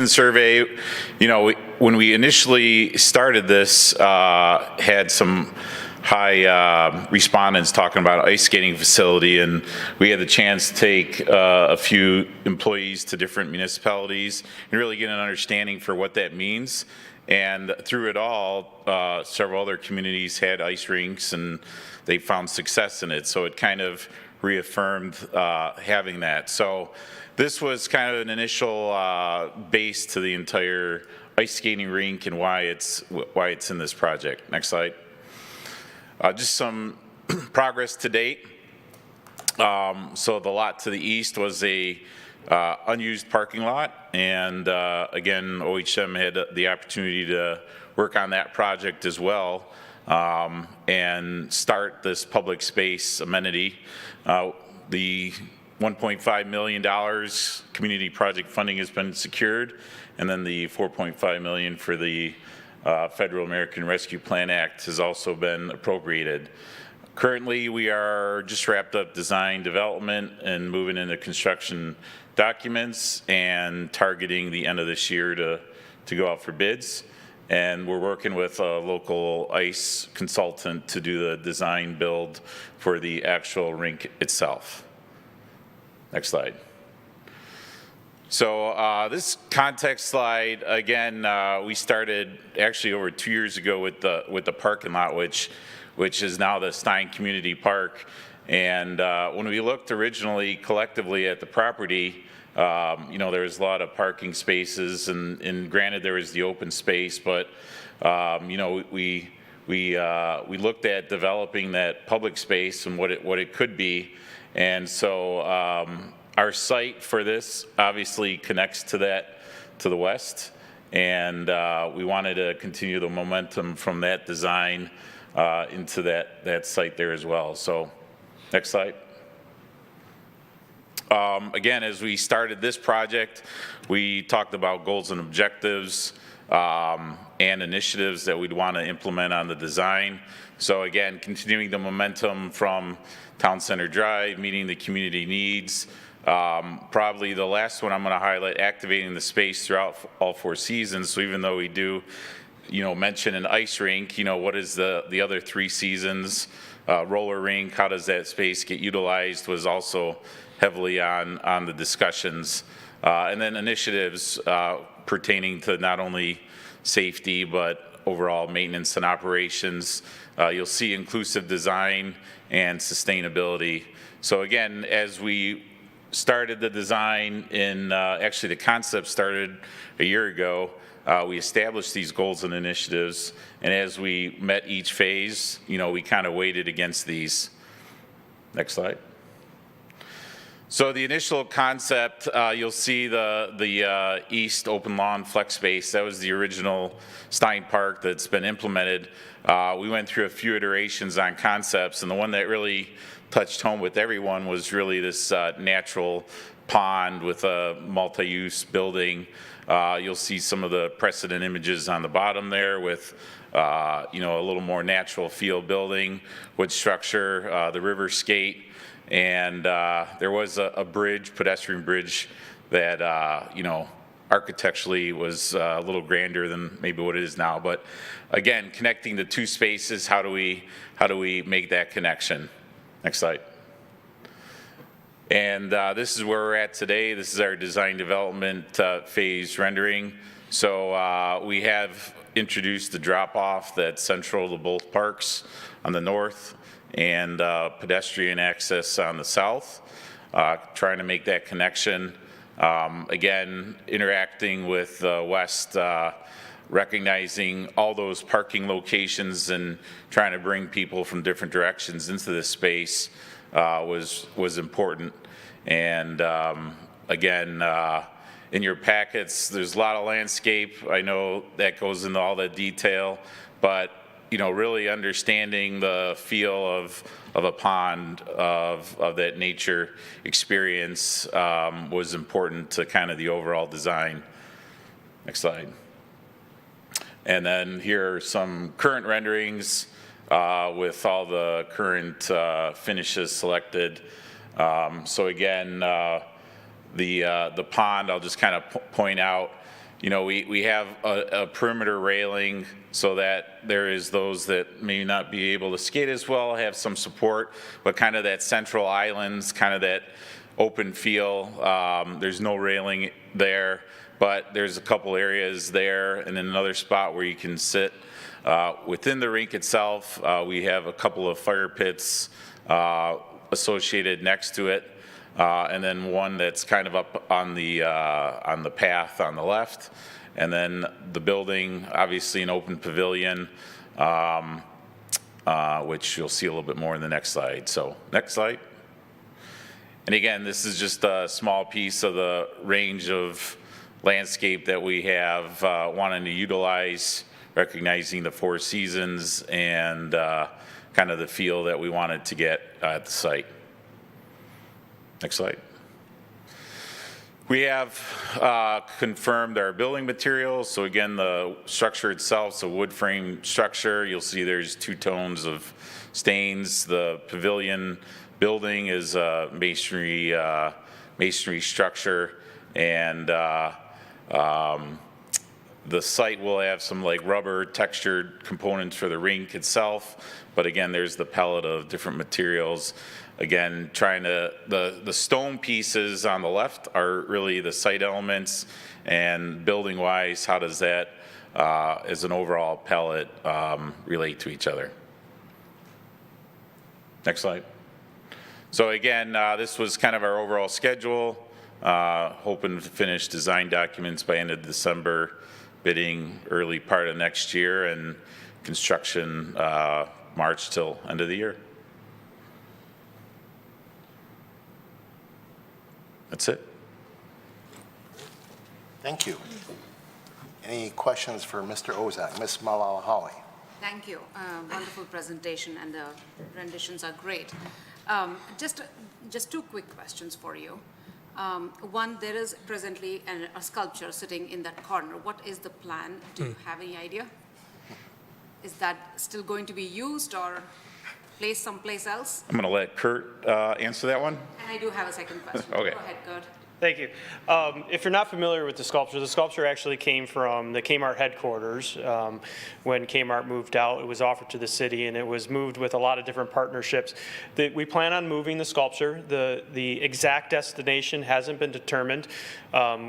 citizen survey, when we initially started this, had some high respondents talking about ice skating facility, and we had the chance to take a few employees to different municipalities and really get an understanding for what that means. And through it all, several other communities had ice rinks and they found success in it. So it kind of reaffirmed having that. So this was kind of an initial base to the entire ice skating rink and why it's in this project. Next slide. Just some progress to date. So the lot to the east was a unused parking lot, and again, OHM had the opportunity to work on that project as well and start this public space amenity. The $1.5 million community project funding has been secured, and then the $4.5 million for the Federal American Rescue Plan Act has also been appropriated. Currently, we are just wrapped up design development and moving into construction documents and targeting the end of this year to go out for bids. And we're working with a local ICE consultant to do the design build for the actual rink itself. Next slide. So this context slide, again, we started actually over 2 years ago with the parking lot, which is now the Stein Community Park. And when we looked originally collectively at the property, there was a lot of parking spaces, and granted there was the open space, but we looked at developing that public space and what it could be. And so our site for this obviously connects to the west, and we wanted to continue the momentum from that design into that site there as well. So next slide. Again, as we started this project, we talked about goals and objectives and initiatives that we'd want to implement on the design. So again, continuing the momentum from Town Center Drive, meeting the community needs. Probably the last one I'm going to highlight, activating the space throughout all 4 seasons. So even though we do, mention an ice rink, what is the other 3 seasons? Roller rink, how does that space get utilized was also heavily on the discussions. And then initiatives pertaining to not only safety, but overall maintenance and operations. You'll see inclusive design and sustainability. So again, as we started the design actually the concept started a year ago, we established these goals and initiatives, and as we met each phase, we kind of weighted against these. Next slide. So the initial concept, you'll see the east open lawn flex space. That was the original Stein Park that's been implemented. We went through a few iterations on concepts, and the one that really touched home with everyone was really this natural pond with a multi-use building. You'll see some of the precedent images on the bottom there with a little more natural feel building, wood structure, the river skate. And there was a bridge, pedestrian bridge, that architecturally was a little grander than maybe what it is now. But again, connecting the 2 spaces, how do we make that connection? Next slide. And this is where we're at today. This is our design development phase rendering. So we have introduced the drop-off that's central to both parks on the north, and pedestrian access on the south, trying to make that connection. Again, interacting with the west, recognizing all those parking locations and trying to bring people from different directions into this space was important. And again, in your packets, there's a lot of landscape. I know that goes into all the detail, but really understanding the feel of a pond, of that nature experience was important to kind of the overall design. Next slide. And then here are some current renderings with all the current finishes selected. So again, the pond, I'll just kind of point out, you know, we have a perimeter railing so that there is those that may not be able to skate as well, have some support, but kind of that central islands, kind of that open feel. There's no railing there, but there's a couple areas there and then another spot where you can sit. Within the rink itself, we have a couple of fire pits associated next to it, and then one that's kind of up on the path on the left, and then the building, obviously an open pavilion, which you'll see a little bit more in the next slide. So next slide. And again, this is just a small piece of the range of landscape that we have wanting to utilize, recognizing the 4 seasons and kind of the feel that we wanted to get at the site. Next slide. We have confirmed our building materials. So again, the structure itself, so wood frame structure, you'll see there's 2 tones of stains. The pavilion building is a masonry structure, and the site will have some like rubber textured components for the rink itself, but again, there's the palette of different materials. Again, trying to, the stone pieces on the left are really the site elements, and building wise, how does that as an overall palette relate to each other? Next slide. So again, this was kind of our overall schedule, hoping to finish design documents by end of December, bidding early part of next year, and construction March till end of the year. That's it. Thank you. Any questions for Mr. Ozak? Ms. Malala-Holly. Thank you. Wonderful presentation, and the renditions are great. Just 2 quick questions for you. One, there is presently a sculpture sitting in that corner. What is the plan? Do you have any idea? Is that still going to be used or placed someplace else? I'm going to let Kurt answer that one. And I do have a second question. Okay. Go ahead, Kurt. Thank you. If you're not familiar with the sculpture actually came from the Kmart headquarters. When Kmart moved out, it was offered to the city, and it was moved with a lot of different partnerships. We plan on moving the sculpture. The exact destination hasn't been determined.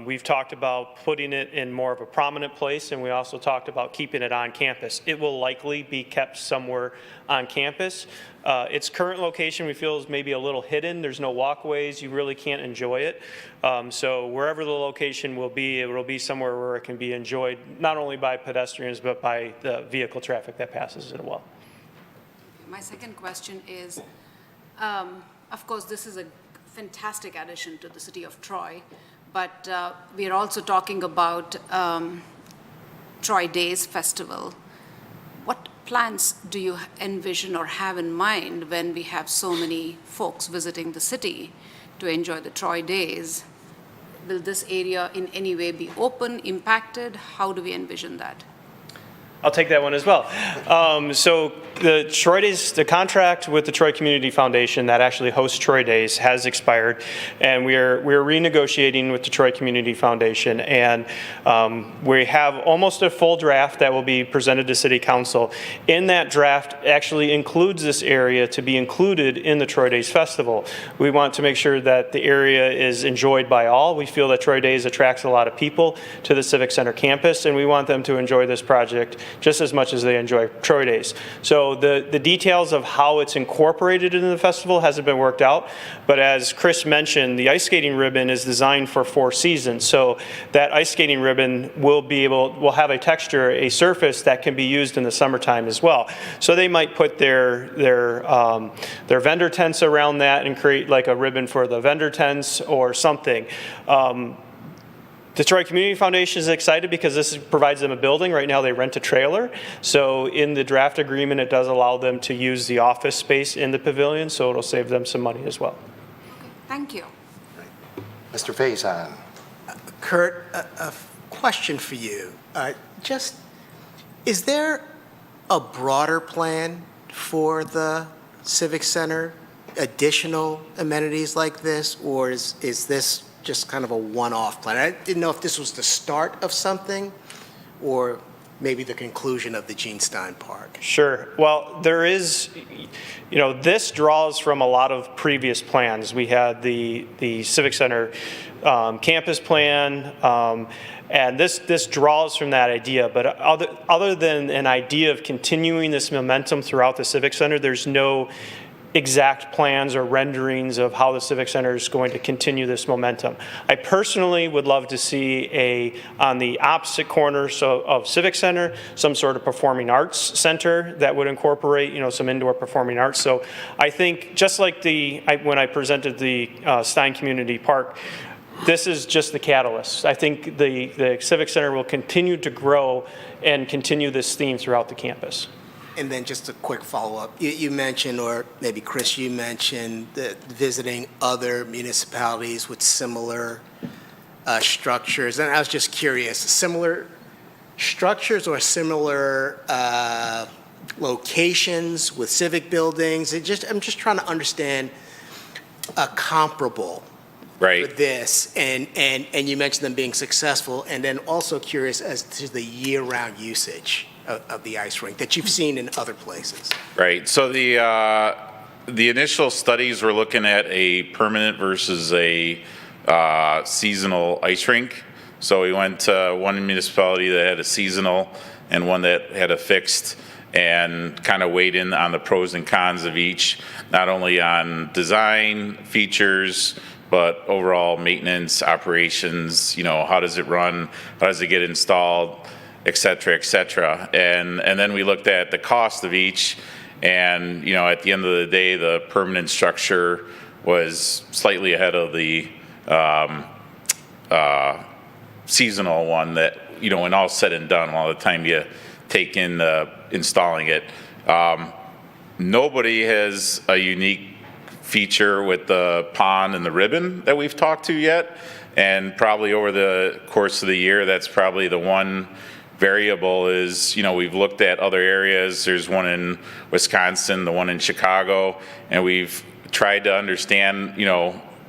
We've talked about putting it in more of a prominent place, and we also talked about keeping it on campus. It will likely be kept somewhere on campus. Its current location, we feel, is maybe a little hidden. There's no walkways. You really can't enjoy it. So wherever the location will be, it will be somewhere where it can be enjoyed not only by pedestrians, but by the vehicle traffic that passes as well. My second question is, of course, this is a fantastic addition to the city of Troy, but we are also talking about Troy Days Festival. What plans do you envision or have in mind when we have so many folks visiting the city to enjoy the Troy Days? Will this area in any way be open, impacted? How do we envision that? I'll take that one as well. So the Troy Days, the contract with the Troy Community Foundation that actually hosts Troy Days has expired, and we're renegotiating with the Troy Community Foundation, and we have almost a full draft that will be presented to City Council. In that draft actually includes this area to be included in the Troy Days Festival. We want to make sure that the area is enjoyed by all. We feel that Troy Days attracts a lot of people to the Civic Center campus, and we want them to enjoy this project just as much as they enjoy Troy Days. So the details of how it's incorporated into the festival hasn't been worked out, but as Chris mentioned, the ice skating ribbon is designed for 4 seasons. So that ice skating ribbon will have a texture, a surface that can be used in the summertime as well. So they might put their vendor tents around that and create like a ribbon for the vendor tents or something. The Troy Community Foundation is excited because this provides them a building. Right now they rent a trailer. So in the draft agreement, it does allow them to use the office space in the pavilion, so it'll save them some money as well. Okay, thank you. Right. Mr. Faison. Kurt, a question for you. Is there a broader plan for the Civic Center, additional amenities like this, or is this just kind of a one-off plan? I didn't know if this was the start of something or maybe the conclusion of the Gene Stein Park. Sure. Well, there is, this draws from a lot of previous plans. We had the Civic Center campus plan, and this draws from that idea. But other than an idea of continuing this momentum throughout the Civic Center, there's no exact plans or renderings of how the Civic Center is going to continue this momentum. I personally would love to see on the opposite corner of Civic Center, some sort of performing arts center that would incorporate, some indoor performing arts. So I think just like when I presented the Stein Community Park, this is just the catalyst. I think the Civic Center will continue to grow and continue this theme throughout the campus. And then just a quick follow-up. You mentioned, or maybe Chris, you mentioned that visiting other municipalities with similar structures. And I was just curious, similar structures or similar locations with civic buildings? I'm just trying to understand a comparable Right. for this. And you mentioned them being successful. And then also curious as to the year-round usage of the ice rink that you've seen in other places. Right. So the initial studies were looking at a permanent versus a seasonal ice rink. So we went to one municipality that had a seasonal and one that had a fixed, and kind of weighed in on the pros and cons of each, not only on design features, but overall maintenance, operations, how does it run, how does it get installed, et cetera, et cetera. And then we looked at the cost of each, and, at the end of the day, the permanent structure was slightly ahead of the seasonal one that, when all said and done, all the time you take in installing it. Nobody has a unique feature with the pond and the ribbon that we've talked to yet, and probably over the course of the year, that's probably the one variable is, we've looked at other areas. There's one in Wisconsin, the one in Chicago, and we've tried to understand,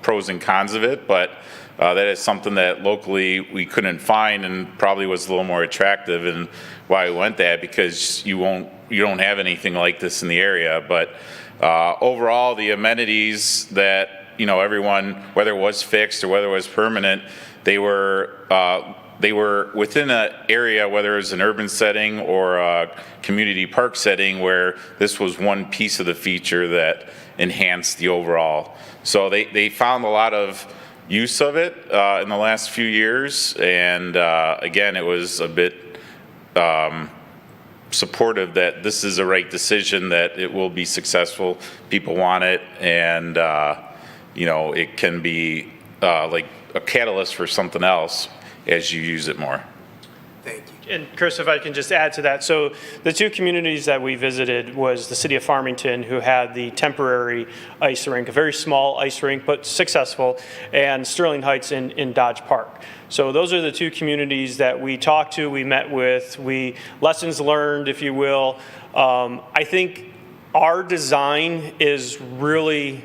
pros and cons of it, but that is something that locally we couldn't find, and probably was a little more attractive, and why we went that, because you don't have anything like this in the area. But overall, the amenities that, everyone, whether it was fixed or whether it was permanent, they were within an area, whether it was an urban setting or a community park setting, where this was one piece of the feature that enhanced the overall. So they found a lot of use of it in the last few years, and again, it was a bit supportive that this is the right decision, that it will be successful, people want it, and it can be like a catalyst for something else as you use it more. Thank you. And Chris, if I can just add to that. So the two communities that we visited was the city of Farmington, who had the temporary ice rink, a very small ice rink, but successful, and Sterling Heights in Dodge Park. So those are the two communities that we talked to, we met with, lessons learned, if you will. I think our design is really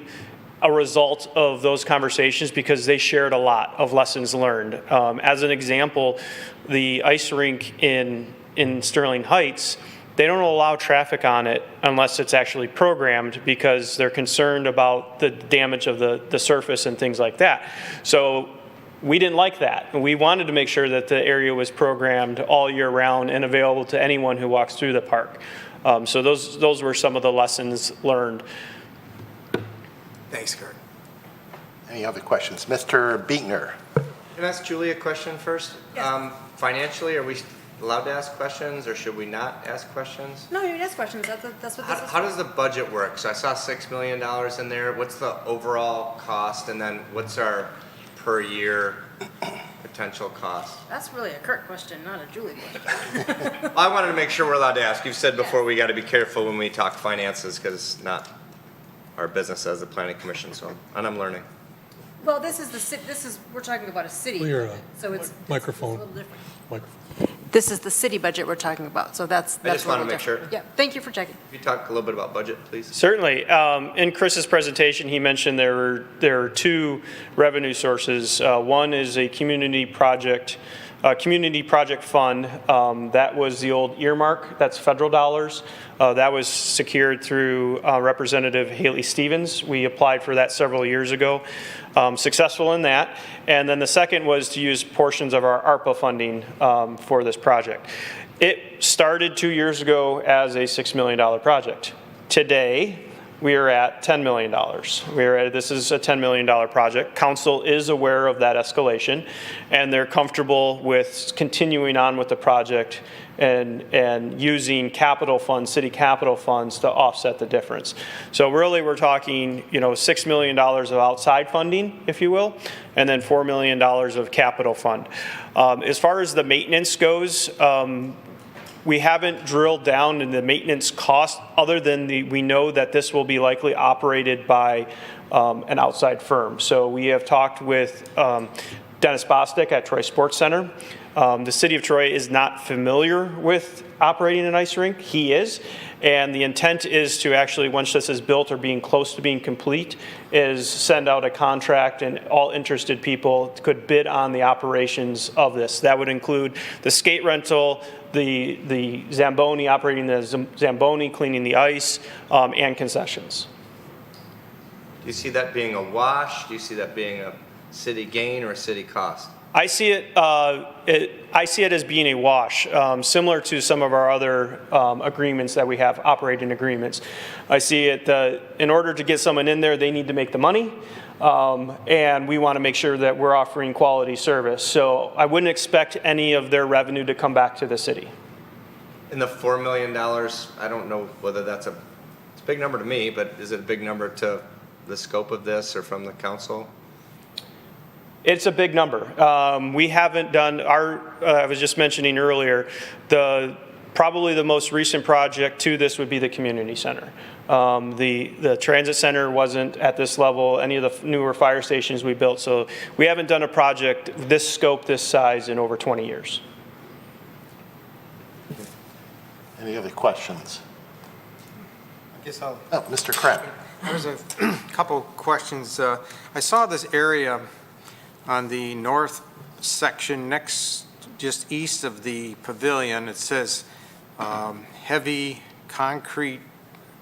a result of those conversations, because they shared a lot of lessons learned. As an example, the ice rink in Sterling Heights, they don't allow traffic on it unless it's actually programmed, because they're concerned about the damage of the surface and things like that. So we didn't like that. We wanted to make sure that the area was programmed all year round and available to anyone who walks through the park. So those were some of the lessons learned. Thanks, Kurt. Any other questions? Mr. Beekner? Can I ask Julie a question first? Financially, are we allowed to ask questions, or should we not ask questions? No, you can ask questions. That's what this is How for. does the budget work? So I saw $6 million in there. What's the overall cost, and then what's our per year potential cost? That's really a Kurt question, not a Julie question. Well, I wanted to make sure we're allowed to ask. You've said before we got to be careful when we talk finances, because it's not our business as the planning commission, and I'm learning. Well, we're talking about a city. Well, you're so it's microphone. a little different. Microphone. This is the city budget we're talking about, so that's. just what wanted we're to make sure. talking- Yeah, thank you for checking. Can you talk a little bit about budget, please? Certainly. In Chris's presentation, he mentioned there are two revenue sources. One is a community project fund. That was the old earmark. That's federal dollars. That was secured through Representative Haley Stevens. We applied for that several years ago. Successful in that. And then the second was to use portions of our ARPA funding for this project. It started 2 years ago as a $6 million project. Today, we are at $10 million. This is a $10 million project. Council is aware of that escalation, and they're comfortable with continuing on with the project and using capital funds, city capital funds, to offset the difference. So really, we're talking, $6 million of outside funding, if you will, and then $4 million of capital fund. As far as the maintenance goes, we haven't drilled down in the maintenance cost other than we know that this will be likely operated by an outside firm. So we have talked with Dennis Bostic at Troy Sports Center. The city of Troy is not familiar with operating an ice rink. He is. And the intent is to actually, once this is built or being close to being complete, is send out a contract and all interested people could bid on the operations of this. That would include the skate rental, the Zamboni, operating the Zamboni, cleaning the ice, and concessions. Do you see that being a wash? Do you see that being a city gain or a city cost? I see it as being a wash, similar to some of our other agreements that we have, operating agreements. I see it, in order to get someone in there, they need to make the money, and we want to make sure that we're offering quality service. So I wouldn't expect any of their revenue to come back to the city. In the $4 million, I don't know whether it's a big number to me, but is it a big number to the scope of this or from the council? It's a big number. We haven't done I was just mentioning earlier, probably the most recent project to this would be the community center. The transit center wasn't at this level, any of the newer fire stations we built, so we haven't done a project this scope, this size in over 20 years. Any other questions? I guess I'll, Oh, Mr. Kratman. there's a couple questions. I saw this area on the north section just east of the pavilion. It says heavy concrete,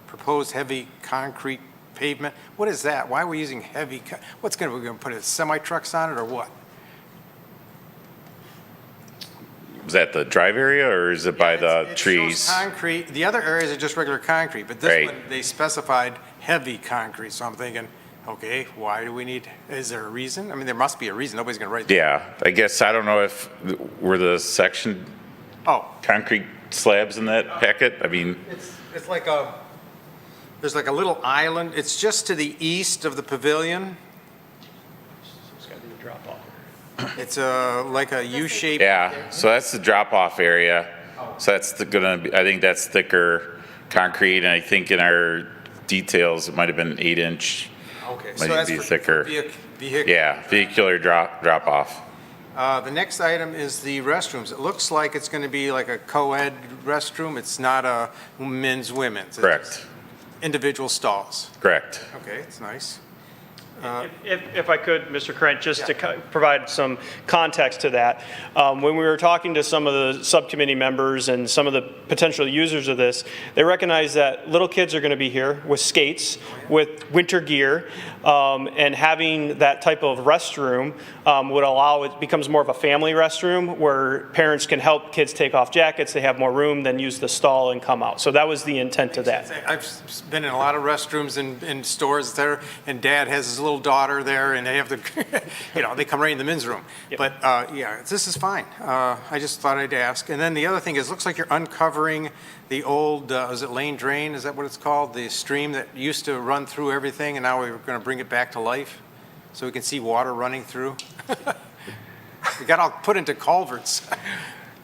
proposed heavy concrete pavement. What is that? Why are we using heavy? We're going to put semi-trucks on it or what? Was that the drive area, or is it by the It trees? shows concrete. The other areas are just regular concrete, but this Right. one, they specified heavy concrete. So I'm thinking, okay, why do we need, is there a reason? I mean, there must be a reason. Nobody's going to write. Yeah, I guess, I don't know if, were the section Oh, concrete slabs in that packet? I mean, it's like there's like a little island. It's just to the east of the pavilion. It's got to be a drop off. It's like a U-shaped. yeah, so that's the drop-off area. So that's gonna be, I think that's thicker concrete, and I think in our details, it might have been 8-inch. Okay, so Might that's be for thicker. vehicle. Yeah, vehicular drop-off. The next item is the restrooms. It looks like it's going to be like a co-ed restroom. It's not a men's, women's. It's Correct, individual stalls. correct. Okay, it's nice. If I could, Mr. Krent, just to provide some context to that, when we were talking to some of the subcommittee members and some of the potential users of this, they recognize that little kids are going to be here with skates, with winter gear, and having that type of restroom would allow, it becomes more of a family restroom where parents can help kids take off jackets, they have more room, then use the stall and come out. So that was the intent of that. I've been in a lot of restrooms in stores there, and Dad has his little daughter there, and they have to, they come right in the men's room. Yep. But, yeah, this is fine. I just thought I'd ask. And then the other thing is, looks like you're uncovering the old, is it Lane Drain? Is that what it's called? The stream that used to run through everything, and now we're going to bring it back to life so we can see water running through? We got all put into culverts.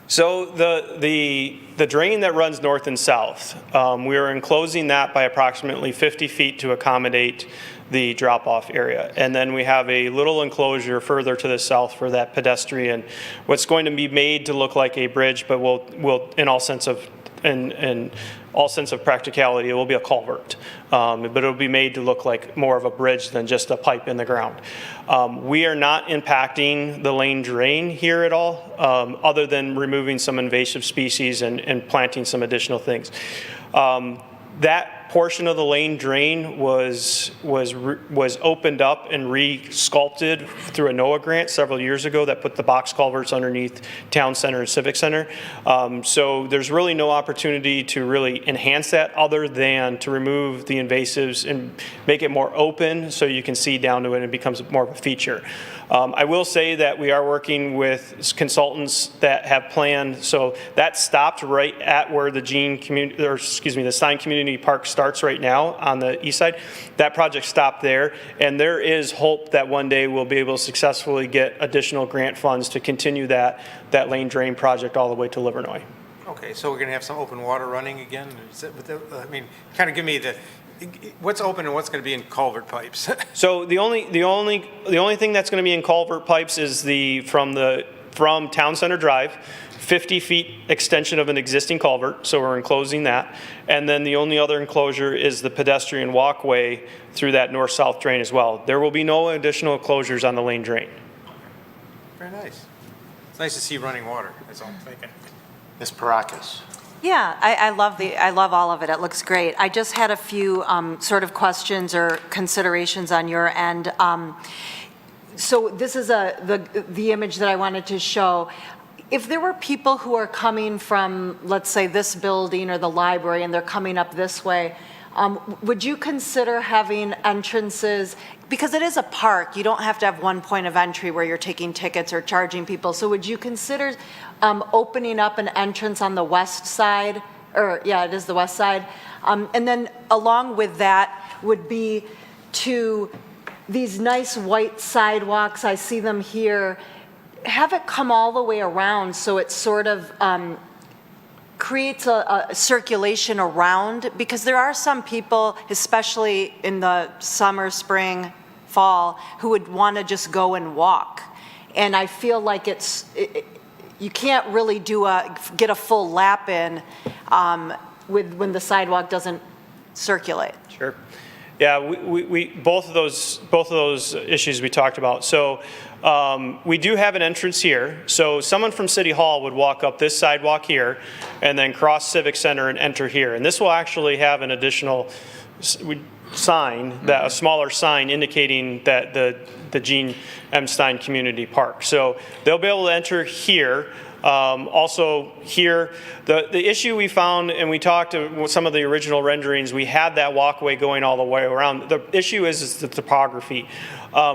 So the drain that runs north and south, we are enclosing that by approximately 50 feet to accommodate the drop-off area. And then we have a little enclosure further to the south for that pedestrian, what's going to be made to look like a bridge, but will in all sense of practicality, it will be a culvert. But it'll be made to look like more of a bridge than just a pipe in the ground. We are not impacting the lane drain here at all, other than removing some invasive species and planting some additional things. That portion of the lane drain was opened up and re-sculpted through a NOAA grant several years ago that put the box culverts underneath Town Center and Civic Center. So there's really no opportunity to really enhance that other than to remove the invasives and make it more open so you can see down to it and it becomes more of a feature. I will say that we are working with consultants that have planned, so that stopped right at where the the Stein Community Park starts right now on the east side. That project stopped there, and there is hope that one day we'll be able to successfully get additional grant funds to continue that lane drain project all the way to Livernois. Okay, so we're going to have some open water running again? I mean, kind of give me what's open and what's going to be in culvert pipes? So the only thing that's going to be in culvert pipes is from Town Center Drive, 50 feet extension of an existing culvert, so we're enclosing that. And then the only other enclosure is the pedestrian walkway through that north-south drain as well. There will be no additional closures on the lane drain. Very nice. It's nice to see running water, that's all I'm thinking. Ms. Parakis. Yeah, I love all of it. It looks great. I just had a few sort of questions or considerations on your end. So this is the image that I wanted to show. If there were people who are coming from, let's say, this building or the library, and they're coming up this way, would you consider having entrances? Because it is a park, you don't have to have one point of entry where you're taking tickets or charging people. So would you consider opening up an entrance on the west side? Or, yeah, it is the west side. And then along with that would be to these nice white sidewalks, I see them here, have it come all the way around so it sort of creates a circulation around, because there are some people, especially in the summer, spring, fall, who would want to just go and walk. And I feel like you can't really get a full lap in when the sidewalk doesn't circulate. Sure. Yeah, we both of those issues we talked about. So we do have an entrance here. So someone from City Hall would walk up this sidewalk here and then cross Civic Center and enter here. And this will actually have an additional sign, a smaller sign indicating that the Gene M. Stein Community Park. So they'll be able to enter here. Also here, the issue we found, and we talked to some of the original renderings, we had that walkway going all the way around. The issue is the topography.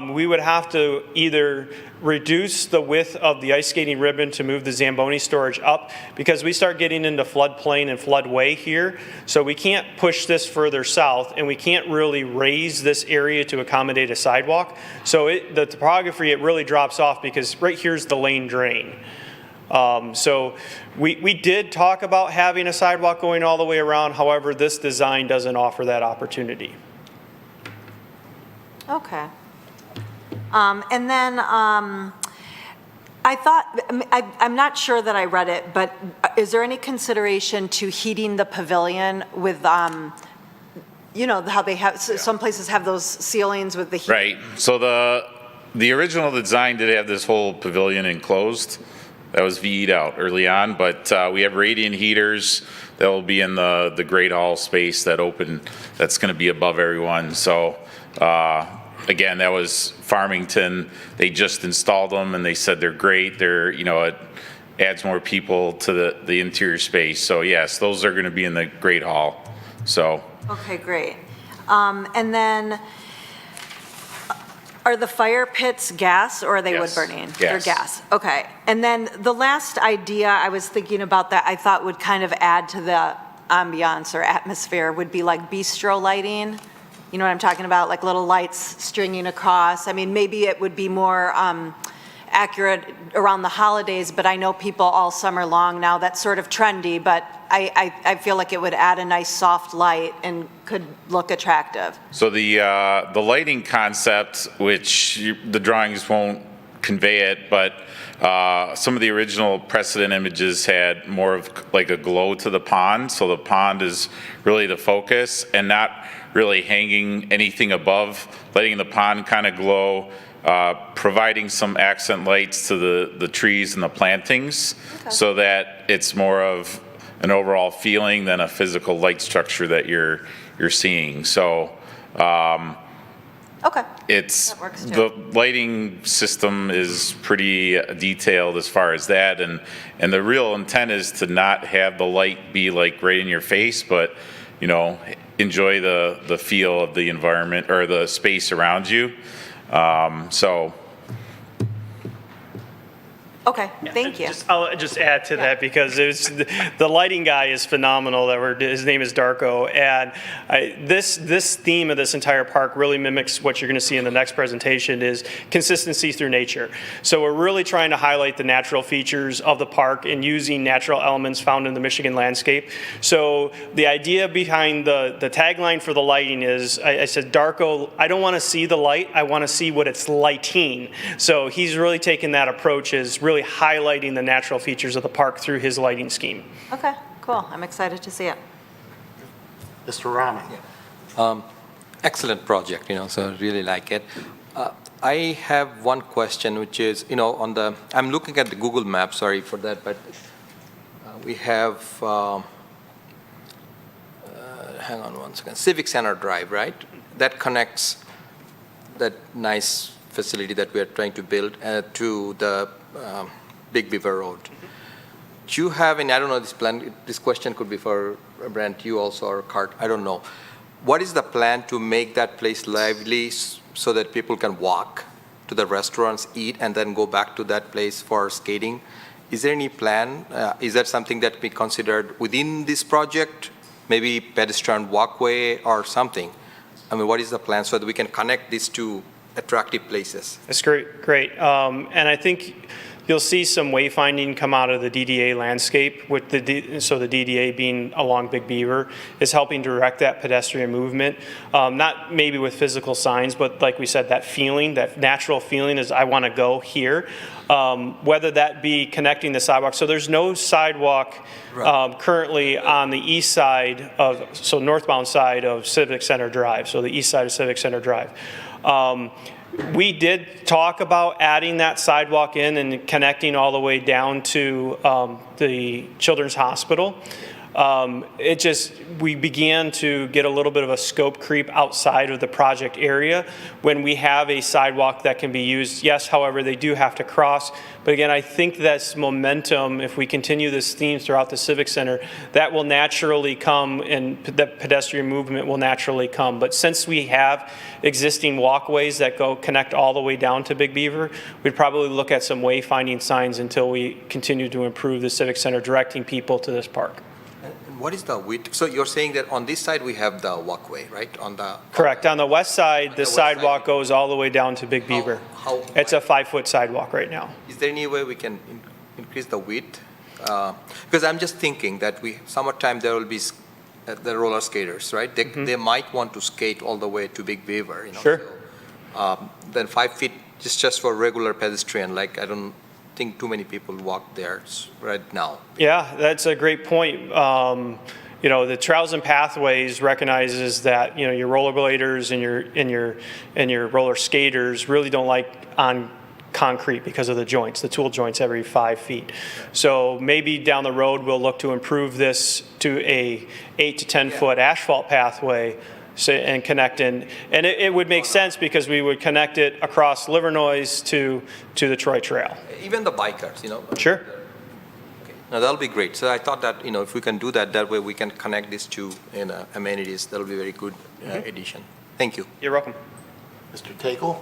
We would have to either reduce the width of the ice skating ribbon to move the Zamboni storage up, because we start getting into floodplain and floodway here. So we can't push this further south, and we can't really raise this area to accommodate a sidewalk. So the topography, it really drops off, because right here's the lane drain. So we did talk about having a sidewalk going all the way around. However, this design doesn't offer that opportunity. Okay. And then I thought, I'm not sure that I read it, but is there any consideration to heating the pavilion with, you know, how they have, some places have those ceilings with the heat? Right. So the original design did have this whole pavilion enclosed. That was VE'd out early on, but we have radiant heaters that will be in the Great Hall space that's going to be above everyone. So again, that was Farmington. They just installed them and they said they're great. It adds more people to the interior space. So yes, those are going to be in the Great Hall. So. Okay, great. And then, are the fire pits gas or are they wood Yes. burning? Gas. They're gas, okay. And then the last idea I was thinking about that I thought would kind of add to the ambiance or atmosphere would be like bistro lighting. You know what I'm talking about? Like little lights stringing across. I mean, maybe it would be more accurate around the holidays, but I know people all summer long now, that's sort of trendy, but I feel like it would add a nice soft light and could look attractive. So the lighting concept, which the drawings won't convey it, but some of the original precedent images had more of like a glow to the pond. So the pond is really the focus and not really hanging anything above, letting the pond kind of glow, providing some accent lights to the trees and the plantings so that it's more of an overall feeling than a physical light structure that you're seeing. So Okay. it's, That works, too. the lighting system is pretty detailed as far as that, and the real intent is to not have the light be like right in your face, but, you know, enjoy the feel of the environment or the space around you. So, Okay, thank you. I'll just add to that because the lighting guy is phenomenal. His name is Darko, and this theme of this entire park really mimics what you're going to see in the next presentation is consistency through nature. So we're really trying to highlight the natural features of the park and using natural elements found in the Michigan landscape. So the idea behind the tagline for the lighting is, I said, Darko, I don't want to see the light, I want to see what it's lighting. So he's really taken that approach as really highlighting the natural features of the park through his lighting scheme. Okay, cool. I'm excited to see it. Mr. Rahman? Excellent project, so I really like it. I have one question, which is, I'm looking at the Google map, sorry for that, but we have, hang on one second, Civic Center Drive, right? That connects that nice facility that we are trying to build to the Big Beaver Road. Do you have any, I don't know, this question could be for Brent, you also, or Cart, I don't know. What is the plan to make that place lively so that people can walk to the restaurants, eat, and then go back to that place for skating? Is there any plan? Is that something that we considered within this project? Maybe pedestrian walkway or something? I mean, what is the plan so that we can connect these two attractive places? That's great. And I think you'll see some wayfinding come out of the DDA landscape, with so the DDA being along Big Beaver is helping direct that pedestrian movement. Not maybe with physical signs, but like we said, that feeling, that natural feeling is I want to go here. Whether that be connecting the sidewalk. So there's no sidewalk currently on the east side so northbound side of Civic Center Drive, so the east side of Civic Center Drive. We did talk about adding that sidewalk in and connecting all the way down to the Children's Hospital. We began to get a little bit of a scope creep outside of the project area when we have a sidewalk that can be used. Yes, however, they do have to cross. But again, I think that's momentum. If we continue this theme throughout the Civic Center, that will naturally come and the pedestrian movement will naturally come. But since we have existing walkways that connect all the way down to Big Beaver, we'd probably look at some wayfinding signs until we continue to improve the Civic Center, directing people to this park. What is the width? So you're saying that on this side we have the walkway, right? Correct. On the west side, the west sidewalk side. goes all the way down to Big Beaver. How It's a 5-foot sidewalk right now. Is there any way we can increase the width? Because I'm just thinking that summertime there will be the roller skaters, right? They might want to skate all the way to Big Beaver, Sure. So, then 5 feet is just for regular pedestrian. Like I don't think too many people walk there right now. Yeah, that's a great point. The Trails and Pathways recognizes that your rollerbladers and your roller skaters really don't like on concrete because of the tool joints every 5 feet. So maybe down the road we'll look to improve this to a 8 to 10 foot asphalt pathway. And connect in, and it would make sense because we would connect it across Livernois to the Troy Trail. Even the bikers, Sure. Okay. Now that'll be great. So I thought that if we can do that way we can connect these two amenities. That'll be a very good addition. Thank you. You're welcome. Mr. Takel?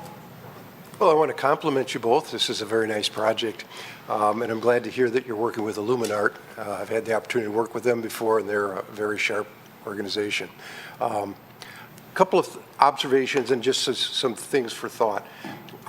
Well, I want to compliment you both. This is a very nice project, and I'm glad to hear that you're working with Illuminart. I've had the opportunity to work with them before, and they're a very sharp organization. Couple of observations and just some things for thought.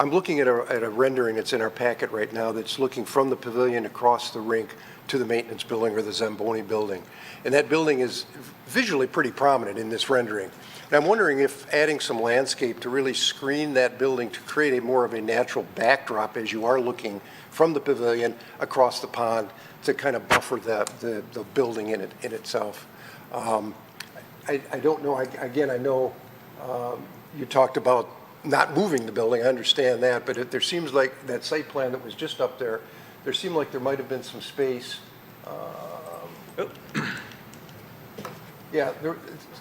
I'm looking at a rendering that's in our packet right now that's looking from the pavilion across the rink to the maintenance building or the Zamboni building. And that building is visually pretty prominent in this rendering. And I'm wondering if adding some landscape to really screen that building to create a more of a natural backdrop as you are looking from the pavilion across the pond to kind of buffer the building in itself. I don't know, again, I know you talked about not moving the building, I understand that, but there seems like that site plan that was just up there, there seemed like there might have been some space. Yeah,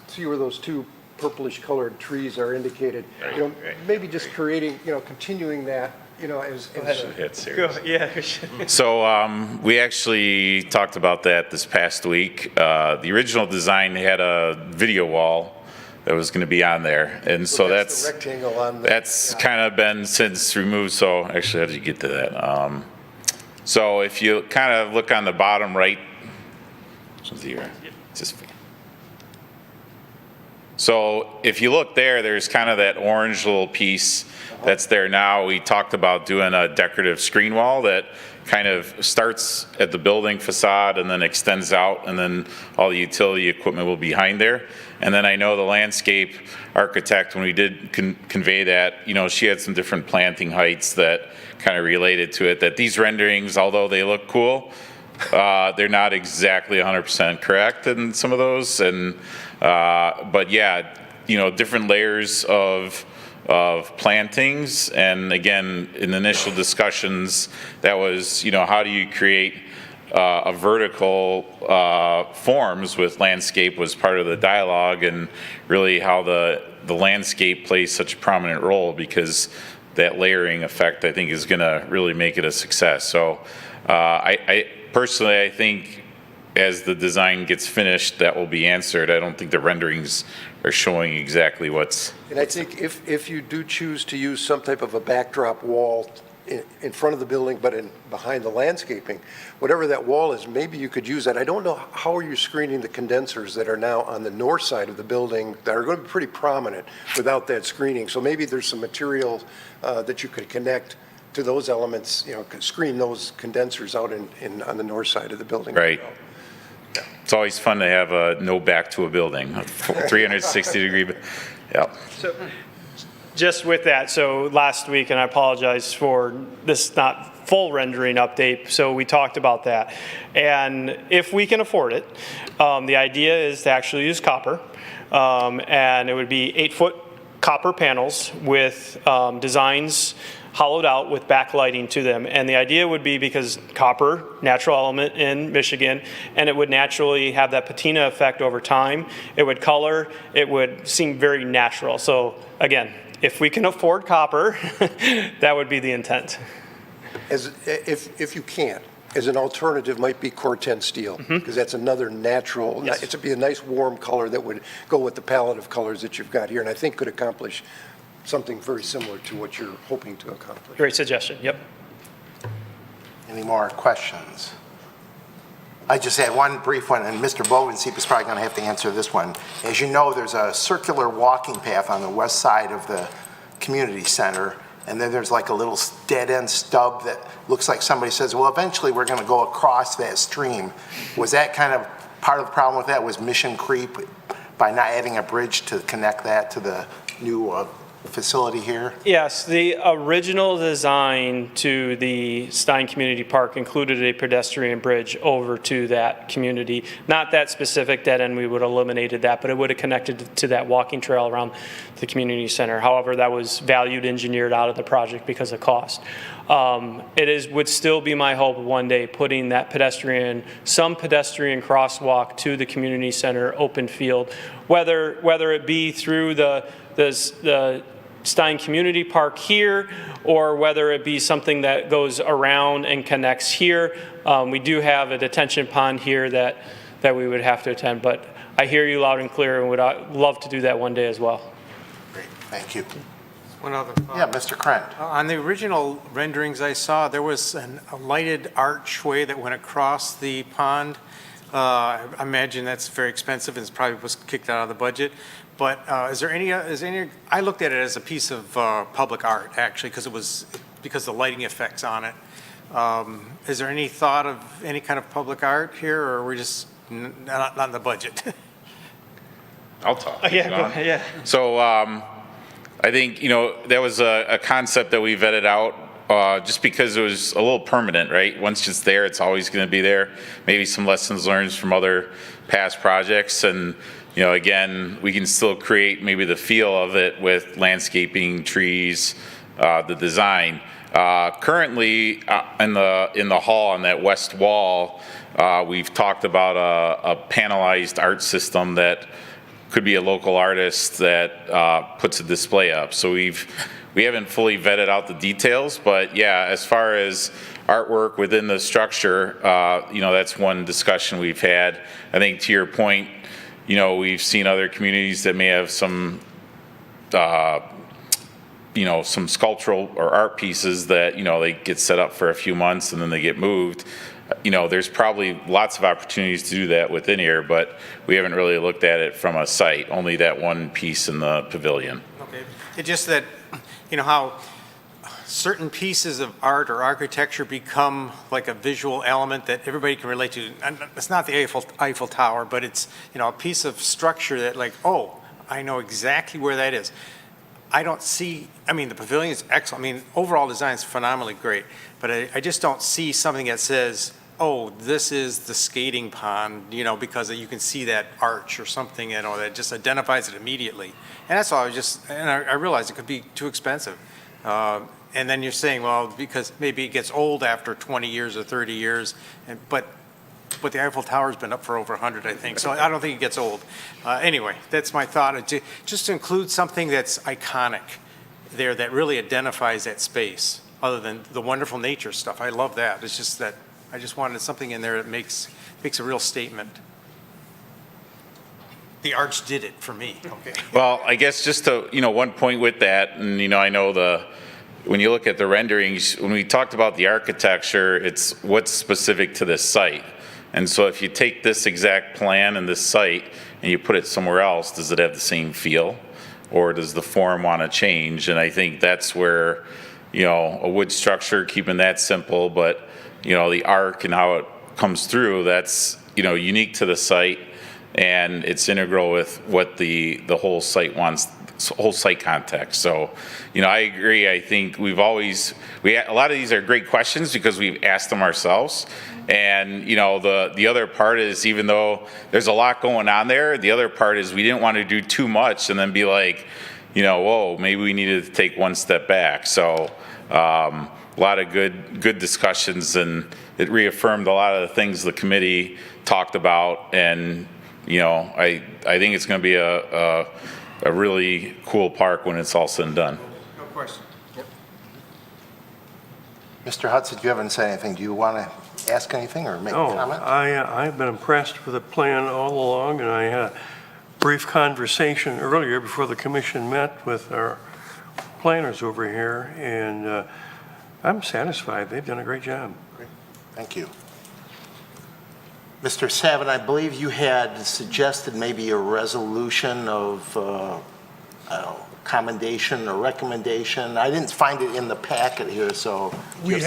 see where those two purplish colored trees are indicated. You know, maybe just creating, you know, continuing that, you know, as So we actually talked about that this past week. The original design had a video wall that was going to be on there, and so that's the rectangle on the, that's kind of been since removed. So actually, how did you get to that? So if you kind of look on the bottom right, so if you look there, there's kind of that orange little piece that's there now. We talked about doing a decorative screen wall that kind of starts at the building facade and then extends out, and then all the utility equipment will be behind there. And then I know the landscape architect, when we did convey that, you know, she had some different planting heights that kind of related to it, that these renderings, although they look cool, they're not exactly 100% correct in some of those. And but yeah, you know, different layers of plantings. And again, in the initial discussions, that was, you know, how do you create a vertical forms with landscape was part of the dialogue, and really how the landscape plays such a prominent role, because that layering effect, I think, is going to really make it a success. So I personally, I think as the design gets finished, that will be answered. I don't think the renderings are showing exactly what's. And I think if you do choose to use some type of a backdrop wall in front of the building, but behind the landscaping, whatever that wall is, maybe you could use that. I don't know, how are you screening the condensers that are now on the north side of the building that are going to be pretty prominent without that screening? So maybe there's some material that you could connect to those elements, you know, screen those condensers out on the north side of the building. Right. It's always fun to have a no back to a building, a 360 degree. Yeah. So just with that, so last week, and I apologize for this not full rendering update, so we talked about that. And if we can afford it, the idea is to actually use copper, and it would be 8-foot copper panels with designs hollowed out with backlighting to them. And the idea would be, because copper, natural element in Michigan, and it would naturally have that patina effect over time. It would color, it would seem very natural. So again, if we can afford copper, that would be the intent. If you can't, as an alternative might be Corten steel, because that's another natural, Yes. it would be a nice warm color that would go with the palette of colors that you've got here, and I think could accomplish something very similar to what you're hoping to accomplish. Great suggestion, yep. Any more questions? I just had one brief one, and Mr. Bovenseep is probably going to have to answer this one. As you know, there's a circular walking path on the west side of the community center, and then there's like a little dead-end stub that looks like somebody says, well, eventually we're going to go across that stream. Was that kind of part of the problem with that, was mission creep by not adding a bridge to connect that to the new facility here? Yes, the original design to the Stein Community Park included a pedestrian bridge over to that community. Not that specific dead end, we would have eliminated that, but it would have connected to that walking trail around the community center. However, that was valued engineered out of the project because of cost. Would still be my hope one day putting that some pedestrian crosswalk to the community center open field, whether it be through the Stein Community Park here, or whether it be something that goes around and connects here. We do have a detention pond here that we would have to attend, but I hear you loud and clear and would love to do that one day as well. Great, thank you. One other thought. Yeah, Mr. Krent. On the original renderings I saw, there was a lighted archway that went across the pond. I imagine that's very expensive and it's probably was kicked out of the budget. But is there any, I looked at it as a piece of public art, actually, because the lighting effects on it. Is there any thought of any kind of public art here, or are we just not in the budget? I'll talk. Yeah, go ahead, yeah. So I think, that was a concept that we vetted out just because it was a little permanent, right? Once it's there, it's always going to be there. Maybe some lessons learned from other past projects. And, again, we can still create maybe the feel of it with landscaping, trees, the design. Currently, in the hall on that west wall, we've talked about a panelized art system that could be a local artist that puts a display up. So we haven't fully vetted out the details, but yeah, as far as artwork within the structure, that's one discussion we've had. I think to your point, we've seen other communities that may have some some sculptural or art pieces that, they get set up for a few months and then they get moved. There's probably lots of opportunities to do that within here, but we haven't really looked at it from a site, only that one piece in the pavilion. Okay. It's just that, how certain pieces of art or architecture become like a visual element that everybody can relate to. And it's not the Eiffel Tower, but it's, a piece of structure that like, oh, I know exactly where that is. I don't see, the pavilion is excellent. Overall design is phenomenally great, but I just don't see something that says, oh, this is the skating pond, because you can see that arch or something, that just identifies it immediately. And that's all. I realize it could be too expensive. And then you're saying, well, because maybe it gets old after 20 years or 30 years, but the Eiffel Tower's been up for over 100, I think, so I don't think it gets old. Anyway, that's my thought, just to include something that's iconic there that really identifies that space, other than the wonderful nature stuff. I love that. It's just that I just wanted something in there that makes a real statement. The arch did it for me. Okay. Well, I guess just to, one point with that, and, I know when you look at the renderings, when we talked about the architecture, it's what's specific to this site. And so if you take this exact plan and this site and you put it somewhere else, does it have the same feel? Or does the form want to change? And I think that's where, a wood structure, keeping that simple, but, the arc and how it comes through, that's, unique to the site. And it's integral with what the whole site wants, whole site context. So, I agree. I think a lot of these are great questions because we've asked them ourselves. And, the other part is, even though there's a lot going on there, the other part is we didn't want to do too much and then be like, whoa, maybe we needed to take one step back. So, a lot of good discussions, and it reaffirmed a lot of the things the committee talked about. And, I think it's going to be a really cool park when it's all said and done. No question. Mr. Hudson, you haven't said anything. Do you want to ask anything or make a No, comment? I've been impressed with the plan all along, and I had a brief conversation earlier before the commission met with our planners over here, and I'm satisfied. They've done a great job. Great. Thank you. Mr. Savin, I believe you had suggested maybe a resolution of commendation or recommendation. I didn't find it in the packet here, so. We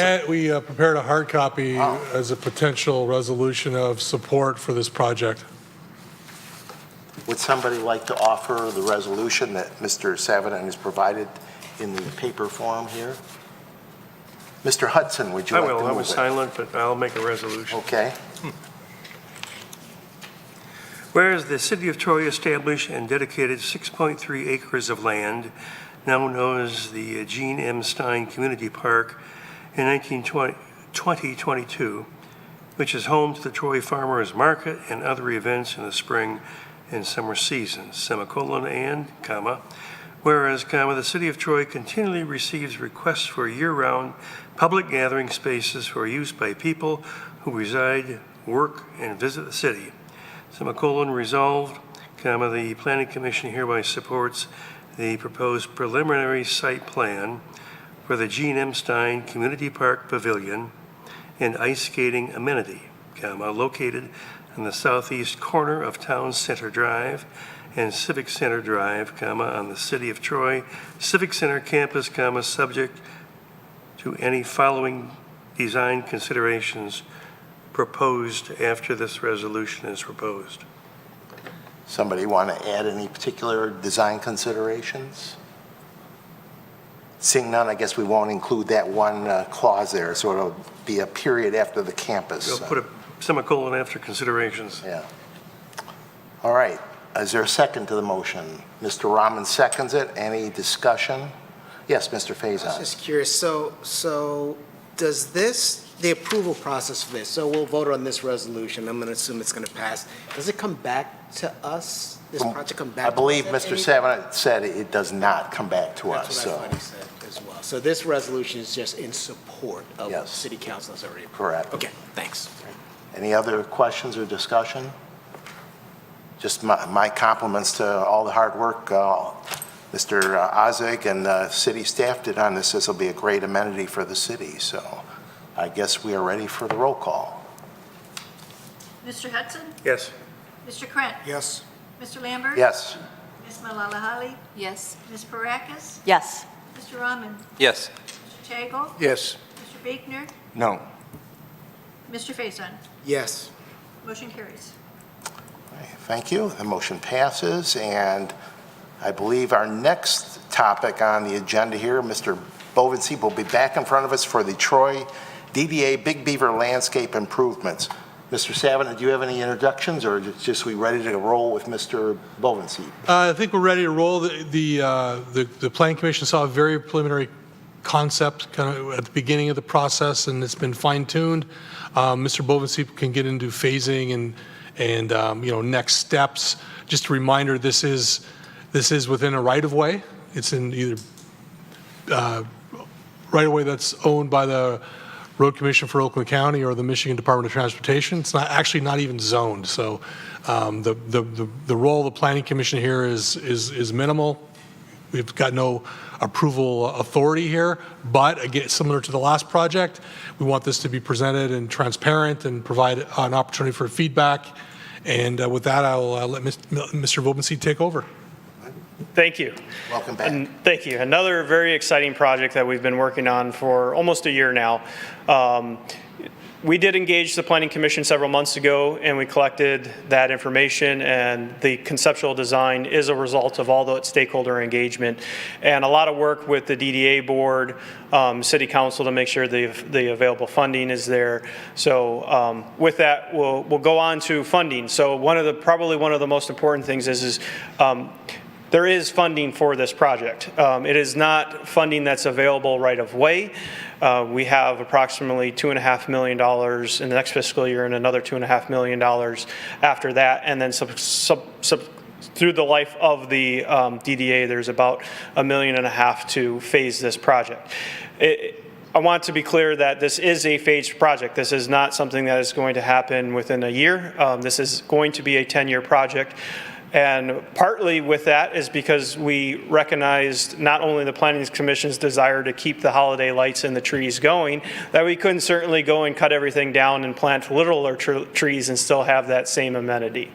prepared a hard copy as a potential resolution of support for this project. Would somebody like to offer the resolution that Mr. Savin has provided in the paper form here? Mr. Hudson, would you like to move it? I was silent, but I'll make a resolution. Okay. Whereas the city of Troy established and dedicated 6.3 acres of land, now known as the Gene M. Stein Community Park, in 2022, which is home to the Troy Farmers Market and other events in the spring and summer seasons, semicolon, and, comma, whereas, comma, the city of Troy continually receives requests for year-round public gathering spaces for use by people who reside, work, and visit the city. Semicolon, resolved, comma, the Planning Commission hereby supports the proposed preliminary site plan for the Gene M. Stein Community Park Pavilion and ice skating amenity, comma, located in the southeast corner of Town Center Drive and Civic Center Drive, on the City of Troy Civic Center campus, subject to any following design considerations proposed after this resolution is proposed. Somebody want to add any particular design considerations? Seeing none, I guess we won't include that one clause there, so it'll be a period after the campus. We'll put a semicolon after considerations. Yeah. All right. Is there a second to the motion? Mr. Rahman seconds it. Any discussion? Yes, Mr. I was Faison. just curious, so does this, the approval process for this, so we'll vote on this resolution, I'm going to assume it's going to pass. Does it come back to us? This project come back to us? I believe at Mr. any- Savant said it does not come back to us, That's what I so. thought he said as well. So this resolution is just in support of what Yes. city council has already approved? Correct. Okay, thanks. Any other questions or discussion? Just my compliments to all the hard work Mr. Ozig and the city staff did on this. This will be a great amenity for the city, so I guess we are ready for the roll call. Mr. Hudson? Yes. Mr. Krant? Yes. Mr. Lambert? Yes. Ms. Malalahali? Yes. Ms. Parakis? Yes. Mr. Rahman? Yes. Mr. Tagle? Yes. Mr. Baker? No. Mr. Faison? Yes. Motion carries. Thank you. The motion passes, and I believe our next topic on the agenda here, Mr. Bovenseep will be back in front of us for the Troy DDA Big Beaver landscape improvements. Mr. Savant, do you have any introductions, or just we ready to roll with Mr. Bovenseep? I think we're ready to roll. The Planning Commission saw a very preliminary concept kind of at the beginning of the process, and it's been fine-tuned. Mr. Bovenseep can get into phasing and next steps. Just a reminder, this is within a right-of-way. It's in either right-of-way that's owned by the Road Commission for Oakland County or the Michigan Department of Transportation. It's not even zoned. So the role of the Planning Commission here is minimal. We've got no approval authority here, but again, similar to the last project, we want this to be presented and transparent and provide an opportunity for feedback. And with that, I'll let Mr. Bovenseep take over. Thank you. Welcome back. And thank you. Another very exciting project that we've been working on for almost a year now. We did engage the Planning Commission several months ago, and we collected that information, and the conceptual design is a result of all the stakeholder engagement and a lot of work with the DDA board, City Council to make sure the available funding is there. So with that, we'll go on to funding. So probably one of the most important things is there is funding for this project. It is not funding that's available right of way. We have approximately $2.5 million in the next fiscal year and another $2.5 million after that. And then through the life of the DDA, there's about $1.5 million to phase this project. I want to be clear that this is a phased project. This is not something that is going to happen within a year. This is going to be a 10-year project. And partly with that is because we recognized not only the Planning Commission's desire to keep the holiday lights and the trees going, that we couldn't certainly go and cut everything down and plant littler trees and still have that same amenity.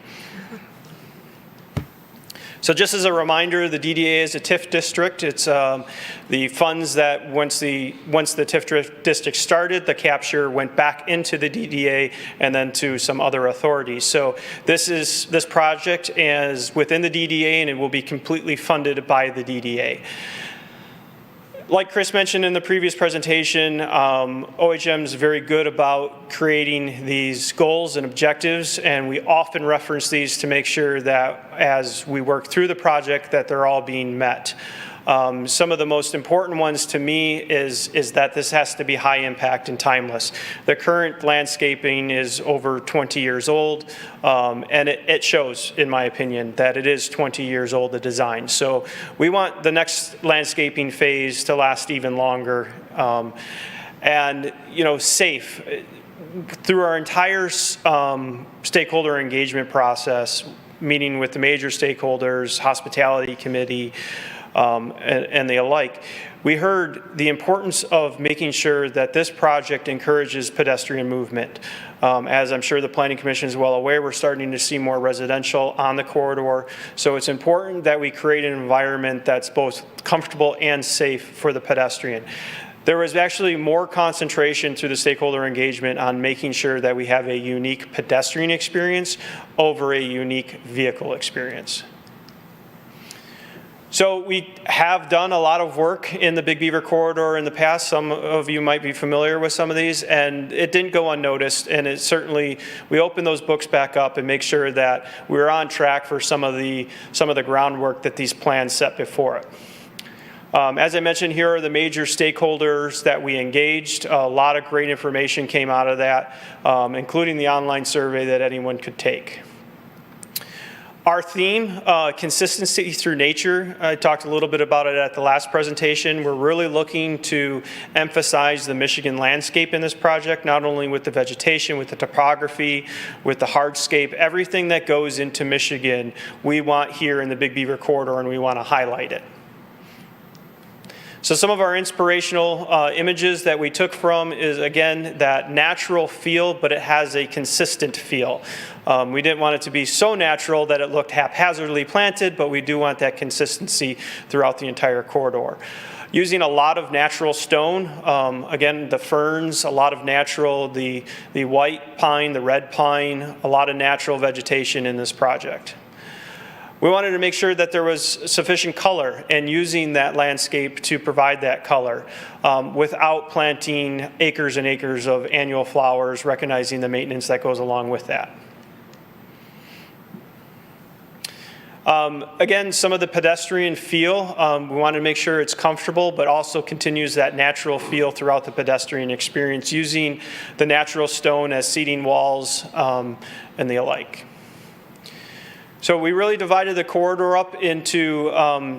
So just as a reminder, the DDA is a TIF district. It's the funds that once the TIF district started, the capture went back into the DDA and then to some other authorities. So this project is within the DDA and it will be completely funded by the DDA. Like Chris mentioned in the previous presentation, OHM is very good about creating these goals and objectives, and we often reference these to make sure that as we work through the project that they're all being met. Some of the most important ones to me is that this has to be high impact and timeless. The current landscaping is over 20 years old, and it shows, in my opinion, that it is 20 years old, the design. So we want the next landscaping phase to last even longer. And, safe. Through our entire stakeholder engagement process, meeting with the major stakeholders, hospitality committee, and the alike, we heard the importance of making sure that this project encourages pedestrian movement. As I'm sure the Planning Commission is well aware, we're starting to see more residential on the corridor. So it's important that we create an environment that's both comfortable and safe for the pedestrian. There was actually more concentration through the stakeholder engagement on making sure that we have a unique pedestrian experience over a unique vehicle experience. So we have done a lot of work in the Big Beaver corridor in the past. Some of you might be familiar with some of these, and it didn't go unnoticed. And it certainly, we opened those books back up and make sure that we're on track for some of the groundwork that these plans set before it. As I mentioned, here are the major stakeholders that we engaged. A lot of great information came out of that, including the online survey that anyone could take. Our theme, consistency through nature, I talked a little bit about it at the last presentation. We're really looking to emphasize the Michigan landscape in this project, not only with the vegetation, with the topography, with the hardscape, everything that goes into Michigan, we want here in the Big Beaver corridor, and we want to highlight it. So some of our inspirational images that we took from is, again, that natural feel, but it has a consistent feel. We didn't want it to be so natural that it looked haphazardly planted, but we do want that consistency throughout the entire corridor. Using a lot of natural stone, again, the ferns, a lot of natural, the white pine, the red pine, a lot of natural vegetation in this project. We wanted to make sure that there was sufficient color and using that landscape to provide that color without planting acres and acres of annual flowers, recognizing the maintenance that goes along with that. Again, some of the pedestrian feel, we want to make sure it's comfortable, but also continues that natural feel throughout the pedestrian experience, using the natural stone as seating walls and the alike. So we really divided the corridor up into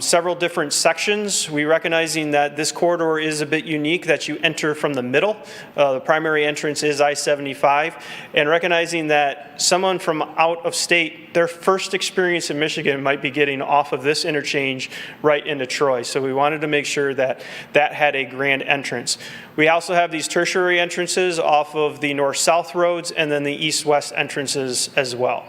several different sections. We recognizing that this corridor is a bit unique, that you enter from the middle. The primary entrance is I-75, and recognizing that someone from out of state, their first experience in Michigan might be getting off of this interchange right into Troy. So we wanted to make sure that that had a grand entrance. We also have these tertiary entrances off of the north-south roads and then the east-west entrances as well.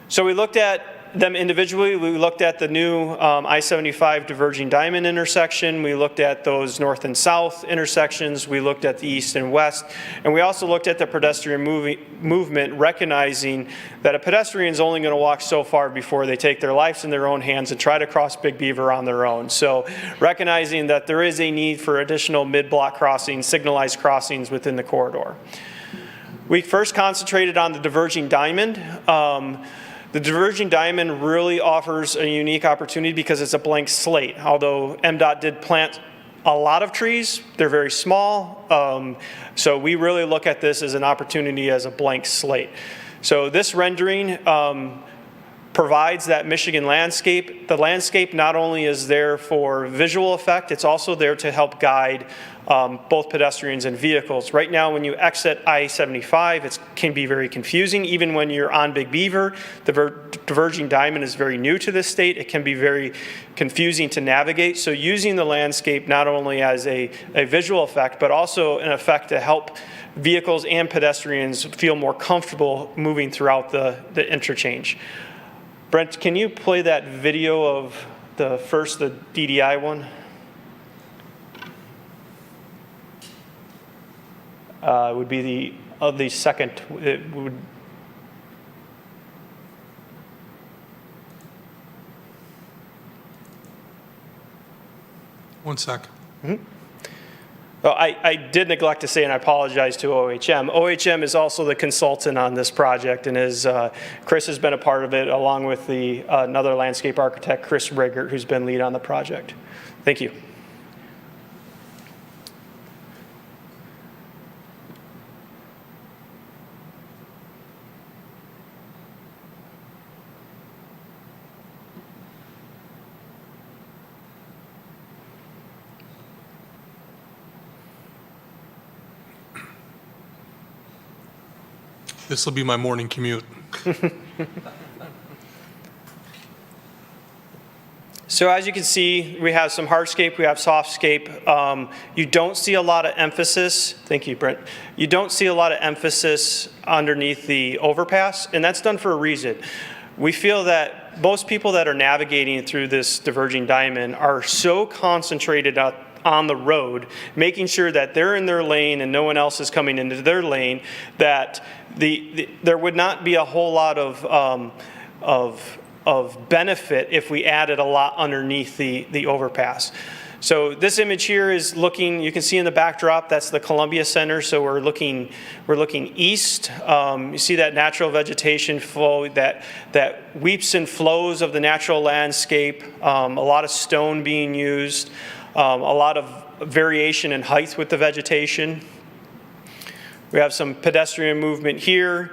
So we looked at them individually. We looked at the new I-75 diverging diamond intersection. We looked at those north and south intersections. We looked at the east and west. And we also looked at the pedestrian movement, recognizing that a pedestrian is only going to walk so far before they take their lives in their own hands and try to cross Big Beaver on their own. So recognizing that there is a need for additional mid-block crossings, signalized crossings within the corridor. We first concentrated on the diverging diamond. The diverging diamond really offers a unique opportunity because it's a blank slate. Although MDOT did plant a lot of trees, they're very small. So we really look at this as an opportunity as a blank slate. So this rendering provides that Michigan landscape. The landscape not only is there for visual effect, it's also there to help guide both pedestrians and vehicles. Right now, when you exit I-75, it can be very confusing. Even when you're on Big Beaver, the diverging diamond is very new to this state. It can be very confusing to navigate. So using the landscape not only as a visual effect, but also an effect to help vehicles and pedestrians feel more comfortable moving throughout the interchange. Brent, can you play that video of the DDI one? Would be the second. It would. One sec. Mm-hmm. Well, I did neglect to say, and I apologize to OHM. OHM is also the consultant on this project, and Chris has been a part of it, along with another landscape architect, Chris Riggert, who's been lead on the project. Thank you. This will be my morning So as you can see, we have some hardscape, we have softscape. You don't see a lot of emphasis, thank you, Brent. You don't see a lot of emphasis underneath the overpass, and that's done for a reason. We feel that most people that are navigating through this diverging diamond are so concentrated on the road, making sure that they're in their lane and no one else is coming into their lane, that there would not be a whole lot of benefit if we added a lot underneath the overpass. So this image here is looking, you can see in the backdrop, that's the Columbia Center, so we're looking east. You see that natural vegetation flow that weeps and flows of the natural landscape, a lot of stone being used, a lot of variation in height with the vegetation. We have some pedestrian movement here.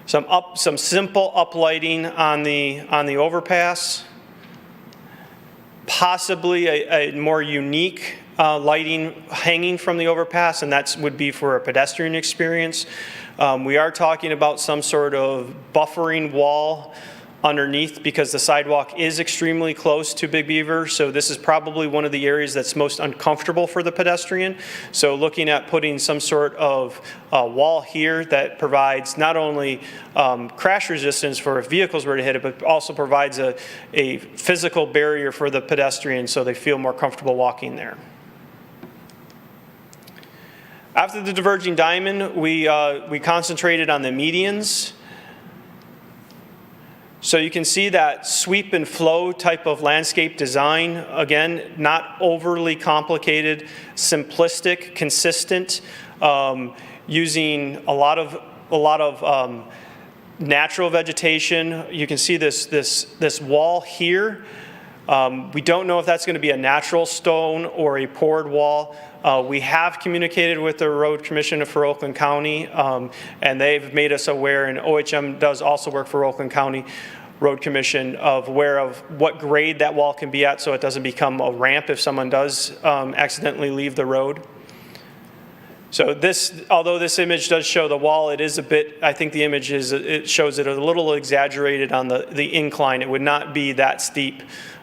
Some simple uplighting on the overpass. Possibly a more unique lighting hanging from the overpass, and that would be for a pedestrian experience. We are talking about some sort of buffering wall underneath because the sidewalk is extremely close to Big Beaver, so this is probably one of the areas that's most uncomfortable for the pedestrian. So looking at putting some sort of wall here that provides not only crash resistance for if vehicles were to hit it, but also provides a physical barrier for the pedestrian so they feel more comfortable walking there. After the diverging diamond, we concentrated on the medians. So you can see that sweep and flow type of landscape design, again, not overly complicated, simplistic, consistent, using a lot of natural vegetation. You can see this wall here. We don't know if that's going to be a natural stone or a poured wall. We have communicated with the Road Commission for Oakland County, and they've made us aware, and OHM does also work for Oakland County Road Commission, aware of what grade that wall can be at so it doesn't become a ramp if someone does accidentally leave the road. So this, although this image does show the wall, it is a bit, I think the image it shows it a little exaggerated on the incline. It would not be that steep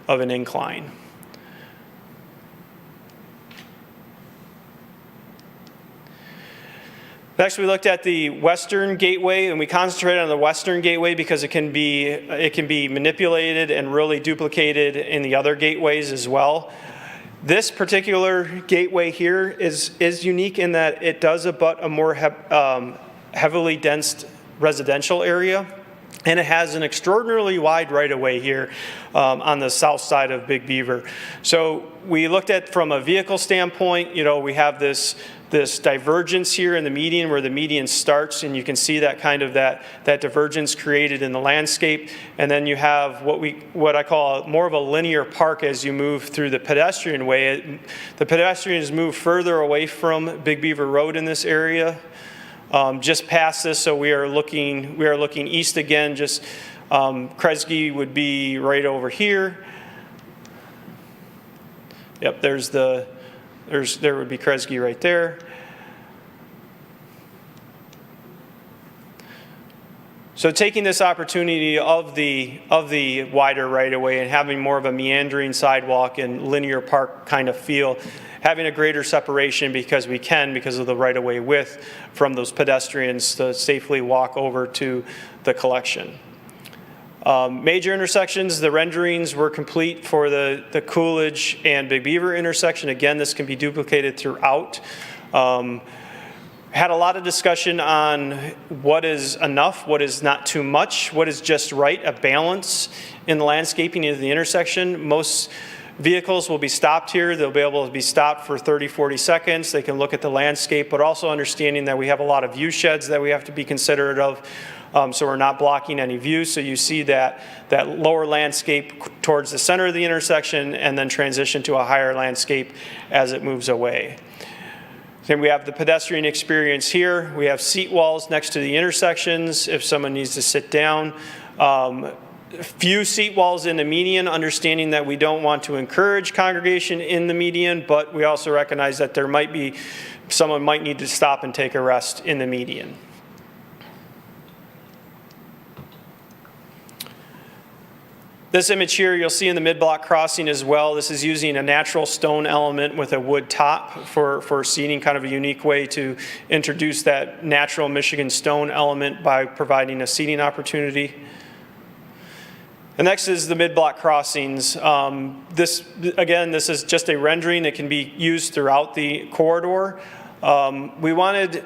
of an incline. Next, we looked at the western gateway, and we concentrated on the western gateway because it can be manipulated and really duplicated in the other gateways as well. This particular gateway here is unique in that it does abut a more heavily dense residential area, and it has an extraordinarily wide right-of-way here on the south side of Big Beaver. So we looked at from a vehicle standpoint, we have this divergence here in the median where the median starts, and you can see that kind of that divergence created in the landscape. And then you have what I call more of a linear park as you move through the pedestrian way. The pedestrians move further away from Big Beaver Road in this area. Just past this, so we are looking east again. Just Kresge would be right over here. Yep, there would be Kresge right there. So taking this opportunity of the wider right-of-way and having more of a meandering sidewalk and linear park kind of feel, having a greater separation because of the right-of-way width from those pedestrians to safely walk over to the collection. Major intersections, the renderings were complete for the Coolidge and Big Beaver intersection. Again, this can be duplicated throughout. Had a lot of discussion on what is enough, what is not too much, what is just right, a balance in the landscaping of the intersection. Most vehicles will be stopped here. They'll be able to be stopped for 30, 40 seconds. They can look at the landscape, but also understanding that we have a lot of view sheds that we have to be considerate of. So we're not blocking any views. So you see that lower landscape towards the center of the intersection and then transition to a higher landscape as it moves away. Then we have the pedestrian experience here. We have seat walls next to the intersections if someone needs to sit down. Few seat walls in the median, understanding that we don't want to encourage congregation in the median, but we also recognize that someone might need to stop and take a rest in the median. This image here, you'll see in the mid-block crossing as well. This is using a natural stone element with a wood top for seating, kind of a unique way to introduce that natural Michigan stone element by providing a seating opportunity. And next is the mid-block crossings. This is just a rendering that can be used throughout the corridor. We wanted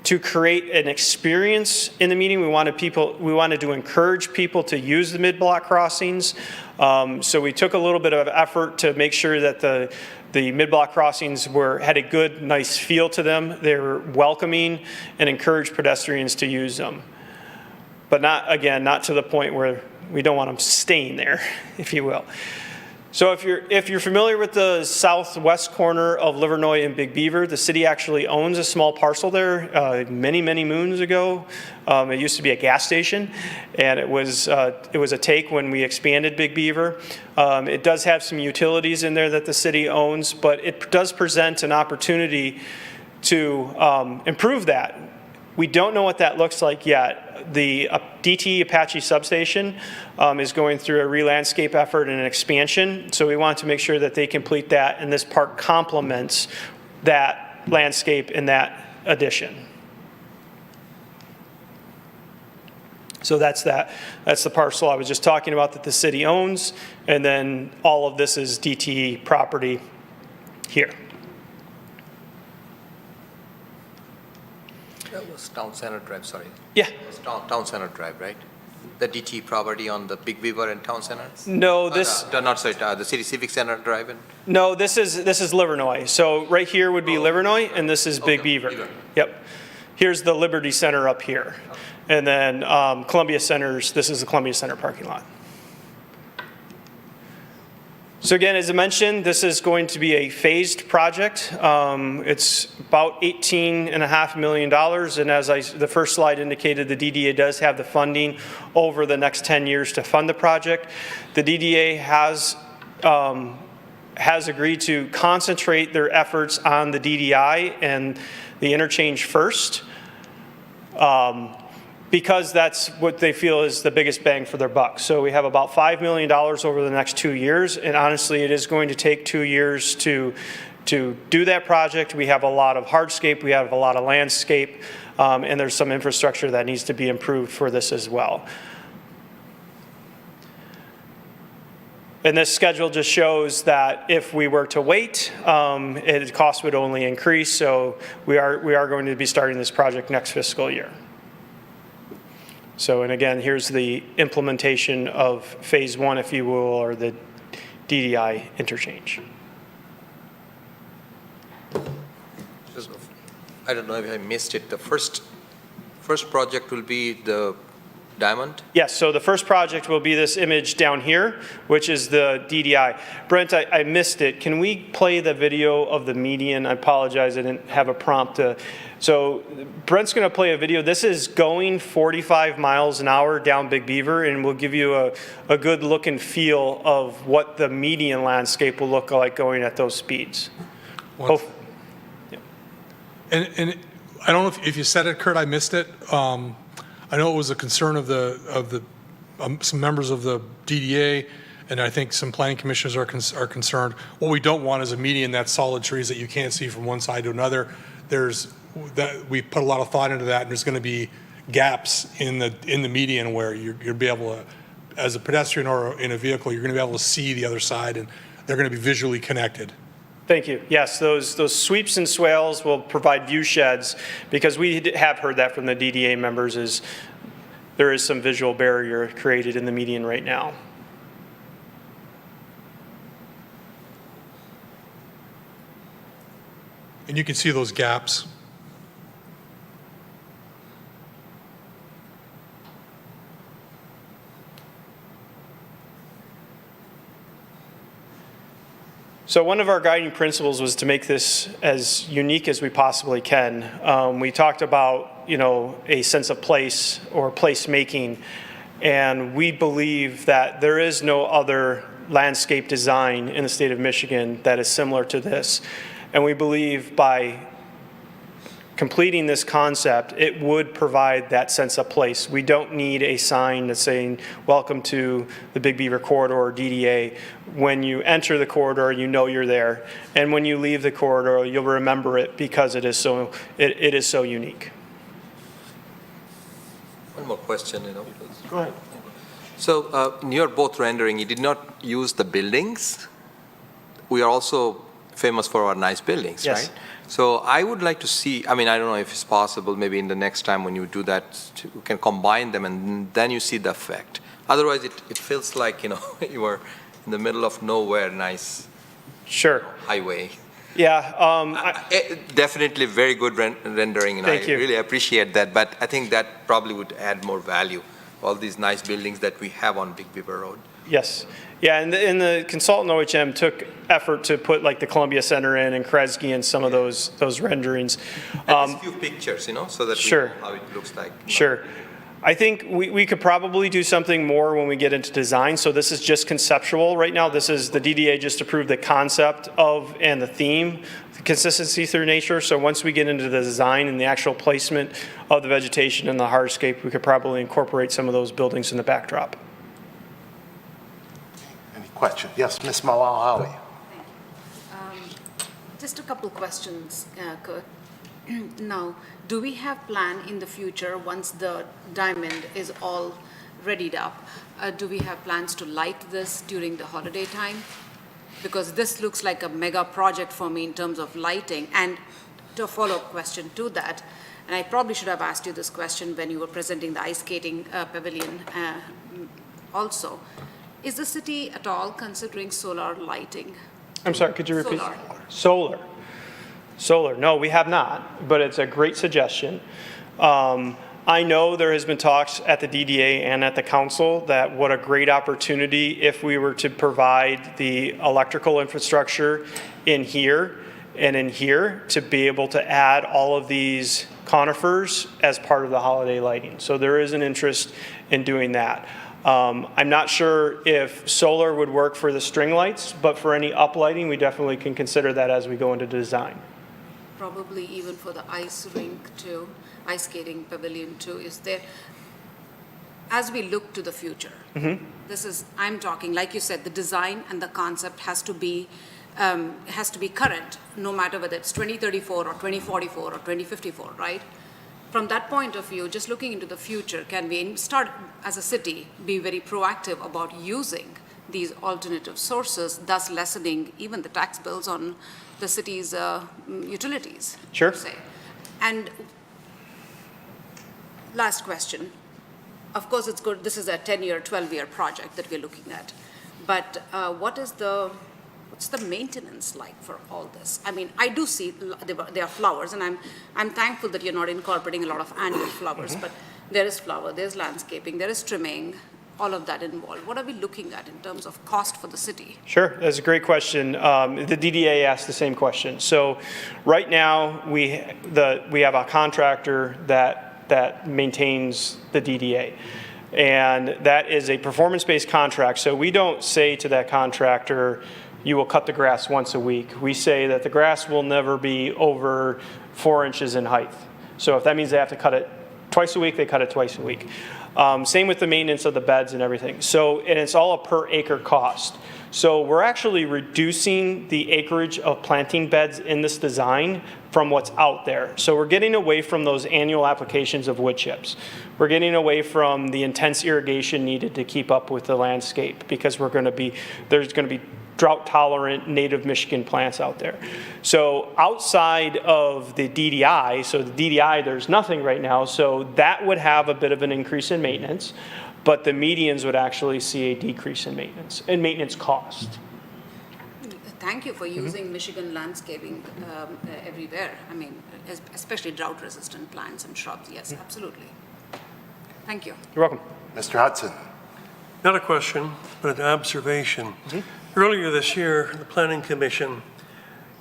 to create an experience in the meeting. We wanted to encourage people to use the mid-block crossings. So we took a little bit of effort to make sure that the mid-block crossings had a good, nice feel to them. They were welcoming and encouraged pedestrians to use them. But not to the point where we don't want them staying there, if you will. So if you're familiar with the southwest corner of Livernois and Big Beaver, the city actually owns a small parcel there many moons ago. It used to be a gas station, and it was a take when we expanded Big Beaver. It does have some utilities in there that the city owns, but it does present an opportunity to improve that. We don't know what that looks like yet. The DTE Apache substation is going through a re-landscape effort and an expansion, so we want to make sure that they complete that, and this park complements that landscape in that addition. So that's that. That's the parcel I was just talking about that the city owns, and then all of this is DTE property here. That was Town Center Drive, sorry. Yeah. It was Town Center Drive, right? The DT property on the Big Beaver and Town Center? No, the City Civic Center Drive? No, this is Livernois. So right here would be Livernois, and this is Big Beaver. Yep. Here's the Liberty Center up here. And then Columbia Centers, this is the Columbia Center parking lot. So again, as I mentioned, this is going to be a phased project. It's about $18.5 million, and as the first slide indicated, the DDA does have the funding over the next 10 years to fund the project. The DDA has agreed to concentrate their efforts on the DDI and the interchange first, because that's what they feel is the biggest bang for their buck. So we have about $5 million over the next 2 years, and honestly, it is going to take 2 years to do that project. We have a lot of hardscape, we have a lot of landscape, and there's some infrastructure that needs to be improved for this as well. And this schedule just shows that if we were to wait, the cost would only increase, so we are going to be starting this project next fiscal year. So, and again, here's the implementation of phase 1, if you will, or the DDI interchange. I don't know if I missed it. The first project will be the diamond? Yes, so the first project will be this image down here, which is the DDI. Brent, I missed it. Can we play the video of the median? I apologize, I didn't have a prompt. So Brent's going to play a video. This is going 45 miles an hour down Big Beaver, and we'll give you a good look and feel of what the median landscape will look like going at those speeds. And I don't know if you said it, Kurt, I missed it. I know it was a concern of some members of the DDA, and I think some planning commissioners are concerned. What we don't want is a median that's solid trees that you can't see from one side to another. We put a lot of thought into that, and there's going to be gaps in the median where you'll be able to, as a pedestrian or in a vehicle, you're going to be able to see the other side, and they're going to be visually connected. Thank you. Yes, those sweeps and swales will provide view sheds, because we have heard that from the DDA members, there is some visual barrier created in the median right now. And you can see those gaps. So one of our guiding principles was to make this as unique as we possibly can. We talked about, a sense of place or place making, and we believe that there is no other landscape design in the state of Michigan that is similar to this. And we believe by completing this concept, it would provide that sense of place. We don't need a sign that's saying, welcome to the Big Beaver Corridor or DDA. When you enter the corridor, you know you're there. And when you leave the corridor, you'll remember it because it is so unique. One more question, Go ahead. So in your both rendering, you did not use the buildings. We are also famous for our nice buildings, Yes. right? So I would like to see, I mean, I don't know if it's possible, maybe in the next time when you do that, you can combine them and then you see the effect. Otherwise, it feels like, you are in the middle of nowhere, nice Sure. highway. Yeah. Definitely very good rendering, and Thank I you. really appreciate that. But I think that probably would add more value. All these nice buildings that we have on Big Beaver Road. Yes. Yeah, and the consultant OHM took effort to put like the Columbia Center in and Kresge and some of those renderings. At least few pictures, so that Sure. we know how it looks like. Sure. I think we could probably do something more when we get into design. So this is just conceptual right now. This is the DDA just approved the concept of and the theme, the consistency through nature. So once we get into the design and the actual placement of the vegetation and the hardscape, we could probably incorporate some of those buildings in the backdrop. Any questions? Yes, Ms. Malal-Howie. Just a couple questions, Kurt. Now, do we have plan in the future, once the diamond is all readied up, do we have plans to light this during the holiday time? Because this looks like a mega project for me in terms of lighting. And to a follow-up question to that, and I probably should have asked you this question when you were presenting the ice skating pavilion also, is the city at all considering solar lighting? I'm sorry, could you repeat? Solar. Solar. No, we have not, but it's a great suggestion. I know there has been talks at the DDA and at the council that what a great opportunity if we were to provide the electrical infrastructure in here and in here to be able to add all of these conifers as part of the holiday lighting. So there is an interest in doing that. I'm not sure if solar would work for the string lights, but for any uplighting, we definitely can consider that as we go into design. Probably even for the ice rink too, ice skating pavilion too, is there, as we look to the future, this is, I'm talking, like you said, the design and the concept has to be current, no matter whether it's 2034 or 2044 or 2054, right? From that point of view, just looking into the future, can we start, as a city, be very proactive about using these alternative sources, thus lessening even the tax bills on the city's utilities? Sure. per se? And last question. Of course, it's good, this is a 10-year, 12-year project that we're looking at. But what's the maintenance like for all this? I mean, I do see there are flowers, and I'm thankful that you're not incorporating a lot of annual flowers, but there is flower, there's landscaping, there is trimming, all of that involved. What are we looking at in terms of cost for the city? Sure, that's a great question. The DDA asked the same question. So right now, we have a contractor that maintains the DDA. And that is a performance-based contract. So we don't say to that contractor, you will cut the grass once a week. We say that the grass will never be over 4 inches in height. So if that means they have to cut it twice a week, they cut it twice a week. Same with the maintenance of the beds and everything. So, and it's all a per acre cost. So we're actually reducing the acreage of planting beds in this design from what's out there. So we're getting away from those annual applications of wood chips. We're getting away from the intense irrigation needed to keep up with the landscape, because there's going to be drought-tolerant native Michigan plants out there. So outside of the DDI, so the DDI, there's nothing right now, so that would have a bit of an increase in maintenance, but the medians would actually see a decrease in maintenance cost. Thank you for using Michigan landscaping everywhere. I mean, especially drought-resistant plants and shrubs. Yes, absolutely. Thank you. You're welcome. Mr. Hudson. Not a question, but an observation. Earlier this year, the Planning Commission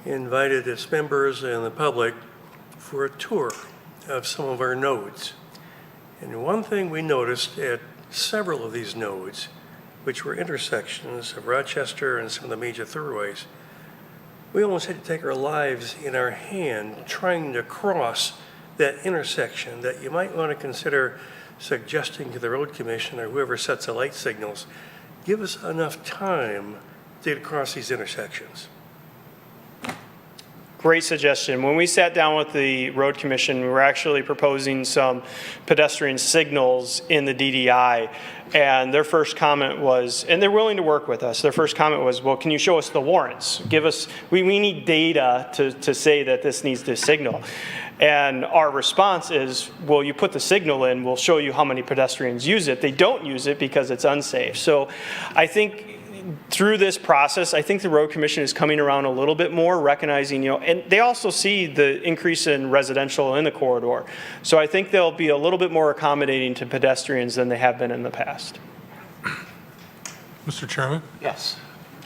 invited its members and the public for a tour of some of our nodes. And one thing we noticed at several of these nodes, which were intersections of Rochester and some of the major thoroughways, we almost had to take our lives in our hand trying to cross that intersection that you might want to consider suggesting to the road commission or whoever sets the light signals, give us enough time to get across these intersections. Great suggestion. When we sat down with the road commission, we were actually proposing some pedestrian signals in the DDI. And their first comment was, and they're willing to work with us, their first comment was, well, can you show us the warrants? Give us, we need data to say that this needs to signal. And our response is, well, you put the signal in, we'll show you how many pedestrians use it. They don't use it because it's unsafe. So I think through this process, I think the road commission is coming around a little bit more, recognizing, and they also see the increase in residential in the corridor. So I think they'll be a little bit more accommodating to pedestrians than they have been in the past. Mr. Chairman? Yes.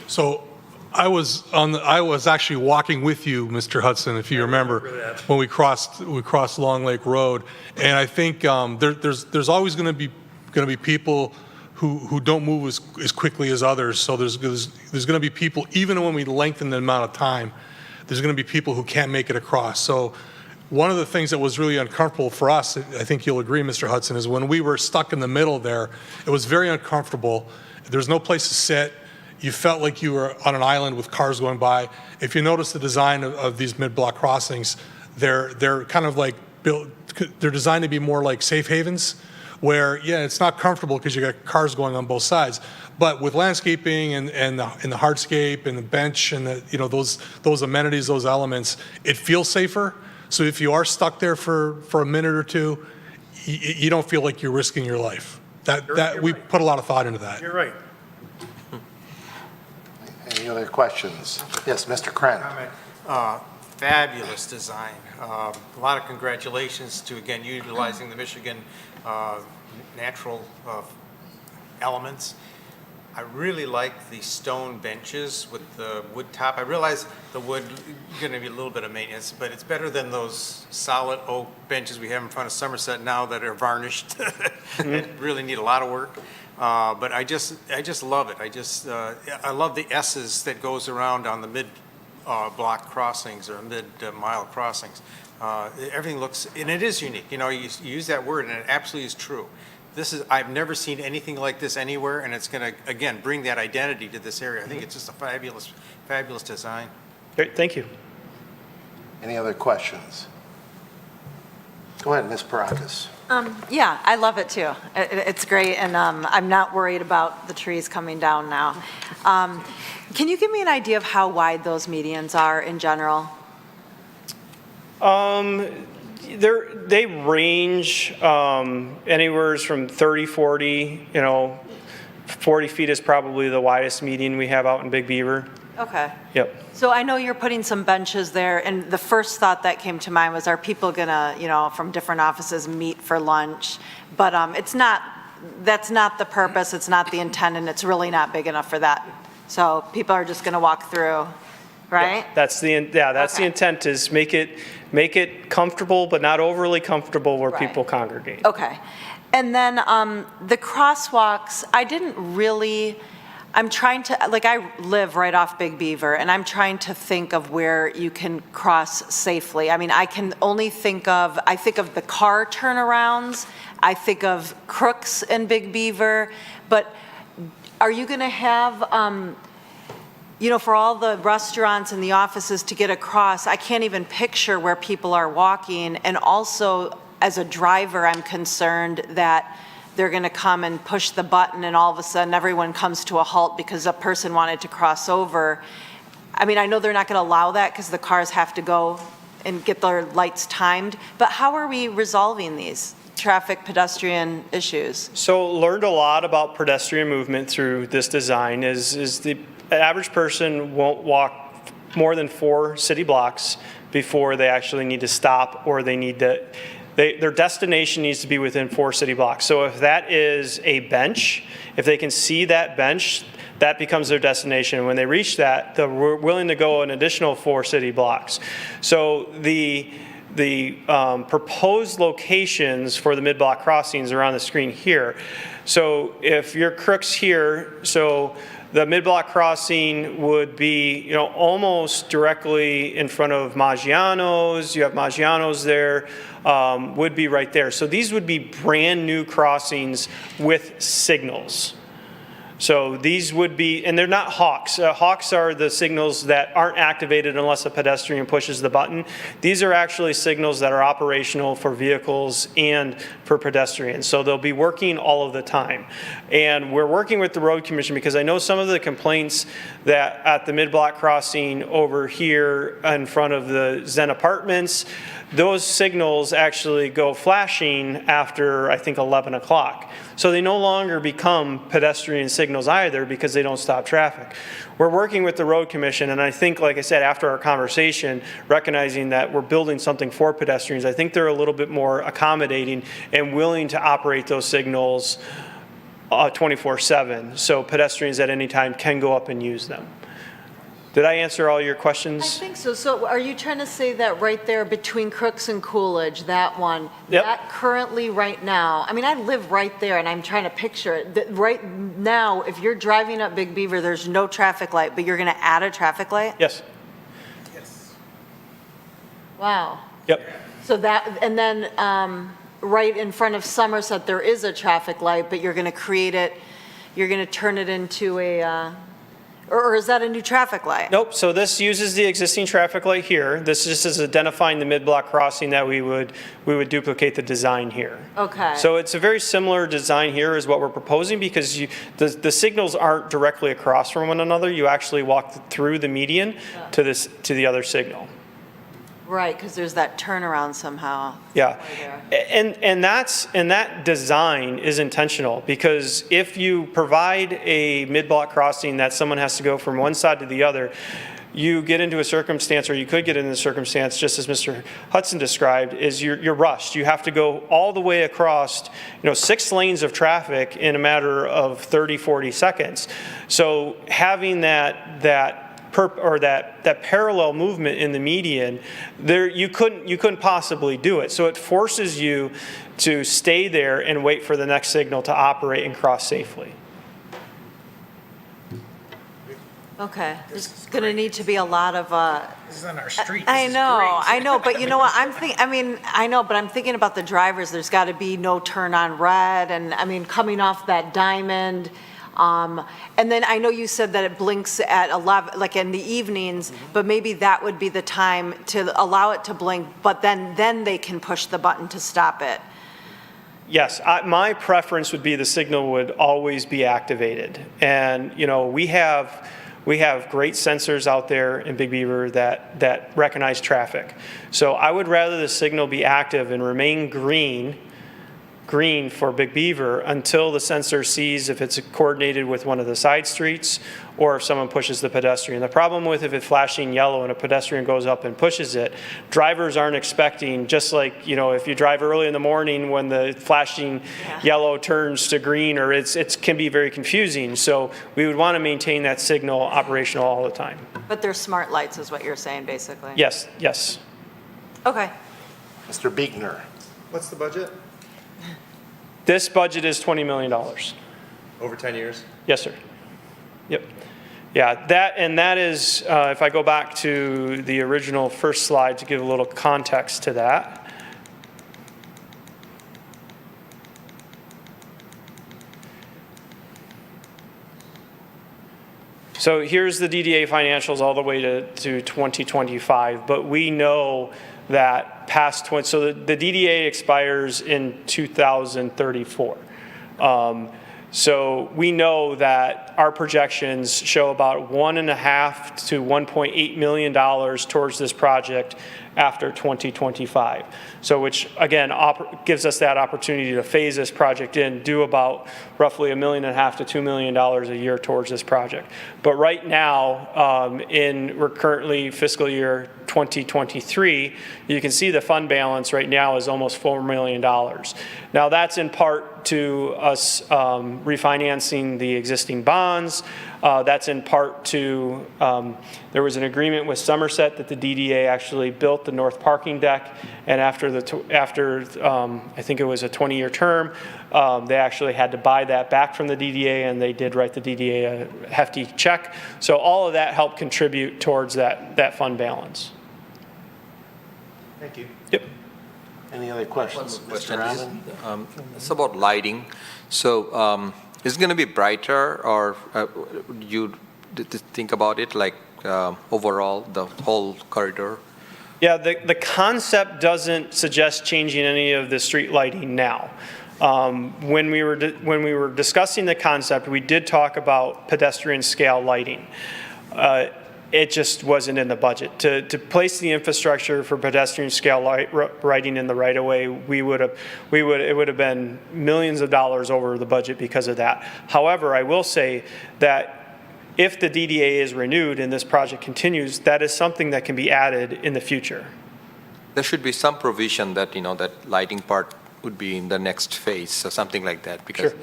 So I was actually walking with you, Mr. Hudson, if you remember, when we crossed Long Lake Road. And I think there's always going to be people who don't move as quickly as others. So there's going to be people, even when we lengthen the amount of time, there's going to be people who can't make it across. So one of the things that was really uncomfortable for us, I think you'll agree, Mr. Hudson, is when we were stuck in the middle there, it was very uncomfortable. There's no place to sit. You felt like you were on an island with cars going by. If you notice the design of these mid-block crossings, they're kind of like built, they're designed to be more like safe havens, where, yeah, it's not comfortable because you got cars going on both sides. But with landscaping and the hardscape and the bench and those amenities, those elements, it feels safer. So if you are stuck there for a minute or two, you don't feel like you're risking your life. We put a lot of thought into that. You're right. Any other questions? Yes, Mr. Kren. Fabulous design. A lot of congratulations to, again, utilizing the Michigan natural elements. I really like the stone benches with the wood top. I realize the wood is going to be a little bit of maintenance, but it's better than those solid oak benches we have in front of Somerset now that are varnished and really need a lot of work. But I just love it. I love the S's that goes around on the mid-block crossings or mid-mile crossings. Everything looks, and it is unique. You use that word, and it absolutely is true. I've never seen anything like this anywhere, and it's going to, again, bring that identity to this area. I think it's just a fabulous, fabulous design. Great, thank you. Any other questions? Go ahead, Ms. Parakis. Yeah, I love it too. It's great, and I'm not worried about the trees coming down now. Can you give me an idea of how wide those medians are in general? They range anywhere from 30, 40, 40 feet is probably the widest median we have out in Big Beaver. Okay. Yep. So I know you're putting some benches there, and the first thought that came to mind was, are people gonna, from different offices meet for lunch? But that's not the purpose, it's not the intent, and it's really not big enough for that. So people are just gonna walk through, right? That's the intent, is make it comfortable, but not overly comfortable where people congregate. Okay. And then the crosswalks, I'm trying to, I live right off Big Beaver, and I'm trying to think of where you can cross safely. I mean, I think of the car turnarounds, I think of crooks in Big Beaver, but are you gonna have, for all the restaurants and the offices to get across, I can't even picture where people are walking, and also, as a driver, I'm concerned that they're going to come and push the button and all of a sudden everyone comes to a halt because a person wanted to cross over. I mean, I know they're not going to allow that because the cars have to go and get their lights timed, but how are we resolving these traffic pedestrian issues? So learned a lot about pedestrian movement through this design is the average person won't walk more than 4 city blocks before they actually need to stop, or they need to, their destination needs to be within 4 city blocks. So if that is a bench, if they can see that bench, that becomes their destination. When they reach that, they're willing to go an additional 4 city blocks. So the proposed locations for the mid-block crossings are on the screen here. So if your crooks here, so The mid-block crossing would be, you know, almost directly in front of Maggiano's. You have Maggiano's there, would be right there. So these would be brand-new crossings with signals. So these would be, and they're not hawks. Hawks are the signals that aren't activated unless a pedestrian pushes the button. These are actually signals that are operational for vehicles and for pedestrians. So they'll be working all of the time. And we're working with the Road Commission because I know some of the complaints that at the mid-block crossing over here in front of the Zen Apartments, those signals actually go flashing after, I think, 11 o'clock. So they no longer become pedestrian signals either because they don't stop traffic. We're working with the Road Commission, and I think, like I said, after our conversation, recognizing that we're building something for pedestrians, I think they're a little bit more accommodating and willing to operate those signals 24/7, so pedestrians at any time can go up and use them. Did I answer all your I questions? think so. So are you trying to say that right there between Crooks and Coolidge, that one, Yep. that currently right now, I mean, I live right there and I'm trying to picture it. That right now, if you're driving up Big Beaver, there's no traffic light, but you're going to add a traffic light? Yes. Wow. Yep. So that, and then right in front of Somerset, there is a traffic light, but you're going to create it, you're going to turn it into a, or is that a new traffic light? Nope, so this uses the existing traffic light here. This just is identifying the mid-block crossing that we would duplicate the design here. Okay. So it's a very similar design here is what we're proposing because the signals aren't directly across from one another. You actually walk through the median to the other signal. Right, because there's that turnaround somehow. Yeah, There. and that design is intentional because if you provide a mid-block crossing that someone has to go from one side to the other, you get into a circumstance, or you could get into a circumstance, just as Mr. Hudson described, is you're rushed. You have to go all the way across, 6 lanes of traffic in a matter of 30, 40 seconds. So having that parallel movement in the median, you couldn't possibly do it. So it forces you to stay there and wait for the next signal to operate and cross safely. Okay, there's going to need to be a lot of, This is on our street. I know, but you know what, I'm thinking about the drivers, there's got to be no turn on red, and I mean, coming off that diamond, and then I know you said that it blinks at 11, like in the evenings, but maybe that would be the time to allow it to blink, but then they can push the button to stop it. Yes, my preference would be the signal would always be activated. And, we have great sensors out there in Big Beaver that recognize traffic. So I would rather the signal be active and remain green for Big Beaver until the sensor sees if it's coordinated with one of the side streets or if someone pushes the pedestrian. The problem with if it's flashing yellow and a pedestrian goes up and pushes it, drivers aren't expecting, just like, if you drive early in the morning when the flashing yellow turns to green, or it can be very confusing. So we would want to maintain that signal operational all the time. But they're smart lights is what you're saying, basically? Yes. Okay. Mr. Biegner. What's the budget? This budget is $20 million. Over 10 years? Yes, sir. Yep. Yeah, that is, if I go back to the original first slide to give a little context to that. So here's the DDA financials all the way to 2025, but we know that so the DDA expires in 2034. So we know that our projections show about $1.5 to $1.8 million towards this project after 2025. So which, again, gives us that opportunity to phase this project in, do about roughly $1.5 million to $2 million a year towards this project. But right now, we're currently fiscal year 2023, you can see the fund balance right now is almost $4 million. Now that's in part part to us refinancing the existing bonds. That's in part to, there was an agreement with Somerset that the DDA actually built the north parking deck, and after I think it was a 20-year term, they actually had to buy that back from the DDA, and they did write the DDA a hefty check. So all of that helped contribute towards that fund balance. Thank you. Yep. Any other questions? One more Mr. question. Rahman? It's about lighting. So is it going to be brighter, or you think about it like overall, the whole corridor? Yeah, the concept doesn't suggest changing any of the street lighting now. When we were discussing the concept, we did talk about pedestrian scale lighting. It just wasn't in the budget. To place the infrastructure for pedestrian scale lighting in the right of way, it would have been millions of dollars over the budget because of that. However, I will say that if the DDA is renewed and this project continues, that is something that can be added in the future. There should be some provision that, that lighting part would be in the next phase or something like that, because Sure.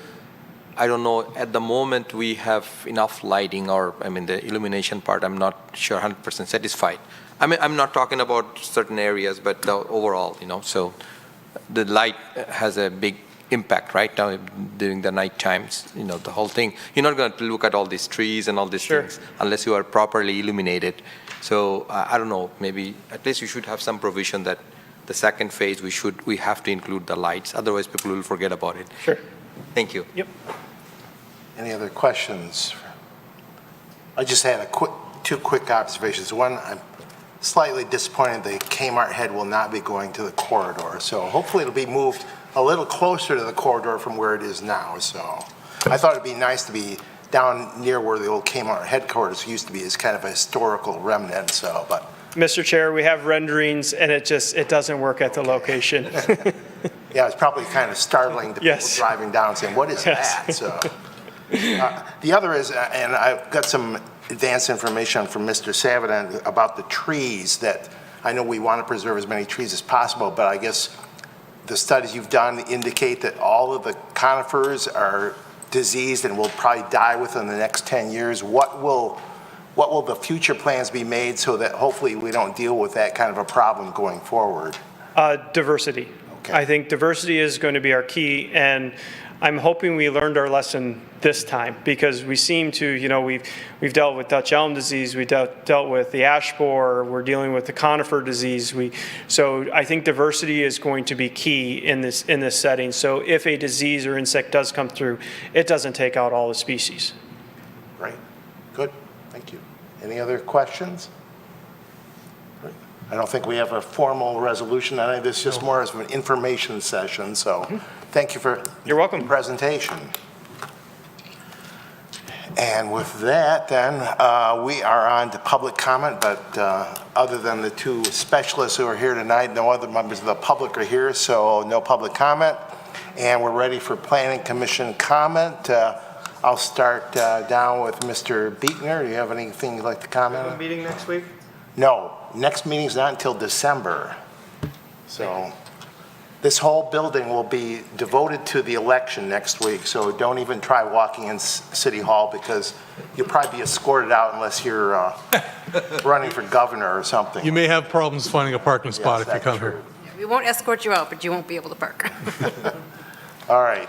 I don't know, at the moment we have enough lighting, or the illumination part, I'm not sure 100% satisfied. I'm not talking about certain areas, but the overall, so the light has a big impact right now during the night times, the whole thing. You're not going to look at all these trees and all these Sure. things unless you are properly illuminated. So I don't know, maybe at least you should have some provision that the second phase we have to include the lights, otherwise people will forget about it. Sure. Thank you. Yep. Any other questions? I just had two quick observations. One, I'm slightly disappointed the Kmart head will not be going to the corridor. So hopefully it'll be moved a little closer to the corridor from where it is now. So I thought it'd be nice to be down near where the old Kmart headquarters used to be, as kind of a historical remnant. So, but Mr. Chair, we have renderings, and it doesn't work at the location. yeah, it's probably kind of startling to Yes. people driving down saying, "What is Yes. that?" So. The other is, and I've got some advanced information from Mr. Savidan about the trees, that I know we want to preserve as many trees as possible, but I guess the studies you've done indicate that all of the conifers are diseased and will probably die within the next 10 years. What will the future plans be made so that hopefully we don't deal with that kind of a problem going forward? Diversity. Okay. I think diversity is going to be our key, and I'm hoping we learned our lesson this time, because we seem to, we've dealt with Dutch elm disease, we dealt with the ash borer, we're dealing with the conifer disease. So I think diversity is going to be key in this setting. So if a disease or insect does come through, it doesn't take out all the species. Right. Good. Thank you. Any other questions? I don't think we have a formal resolution on it. This is just more as an information session, so thank you for You're welcome. the presentation. And with that, then, we are on to public comment, but other than the two specialists who are here tonight, no other members of the public are here, so no public comment. And we're ready for Planning Commission comment. I'll start down with Mr. Beekner. Do you have anything you'd like to comment on? Meeting next week? No, next meeting's not until December. So this whole building will be devoted to the election next week, so don't even try walking in City Hall, because you'll probably be escorted out unless you're running for governor or something. You may have problems finding a parking spot Yes, if you that's come true. here. We won't escort you out, but you won't be able to park. All right,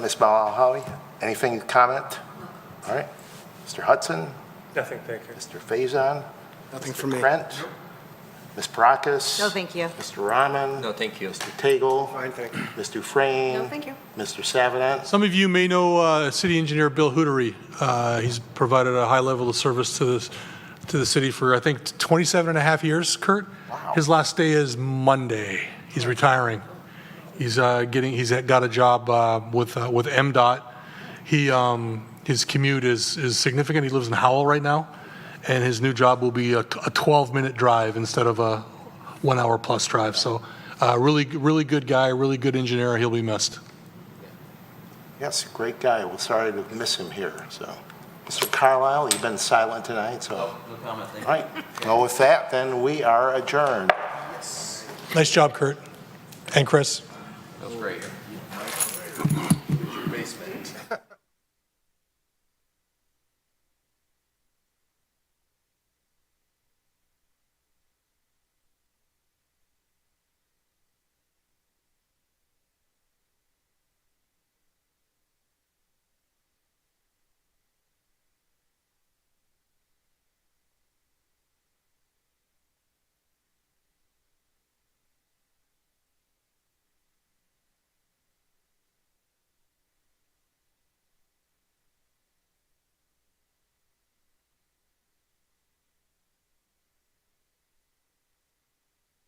Ms. Malahawi, anything to comment? All right, Mr. Hudson, Nothing, thank you. Mr. Faison, Nothing for Mr. me. Krent, Ms. Parakis. No, thank you. Mr. Rahman. No, thank you. Mr. Tagle. Fine, thank you. Ms. Dufresne. No, thank you. Mr. Savidan. Some of you may know City Engineer Bill Hootery. He's provided a high level of service to the city for, I think, 27 and a half years, Kurt. Wow. His last day is Monday. He's retiring. He's got a job with MDOT. His commute is significant. He lives in Howell right now, and his new job will be a 12-minute drive instead of a 1 hour plus drive. So really good guy, really good engineer. He'll be missed. Yes, great guy. We're sorry to miss him here, so. Mr. Carlisle, you've been silent tonight, so. No comment, thank you. All right, well, with that, then we are adjourned. Nice job, Kurt. And Chris. That was great.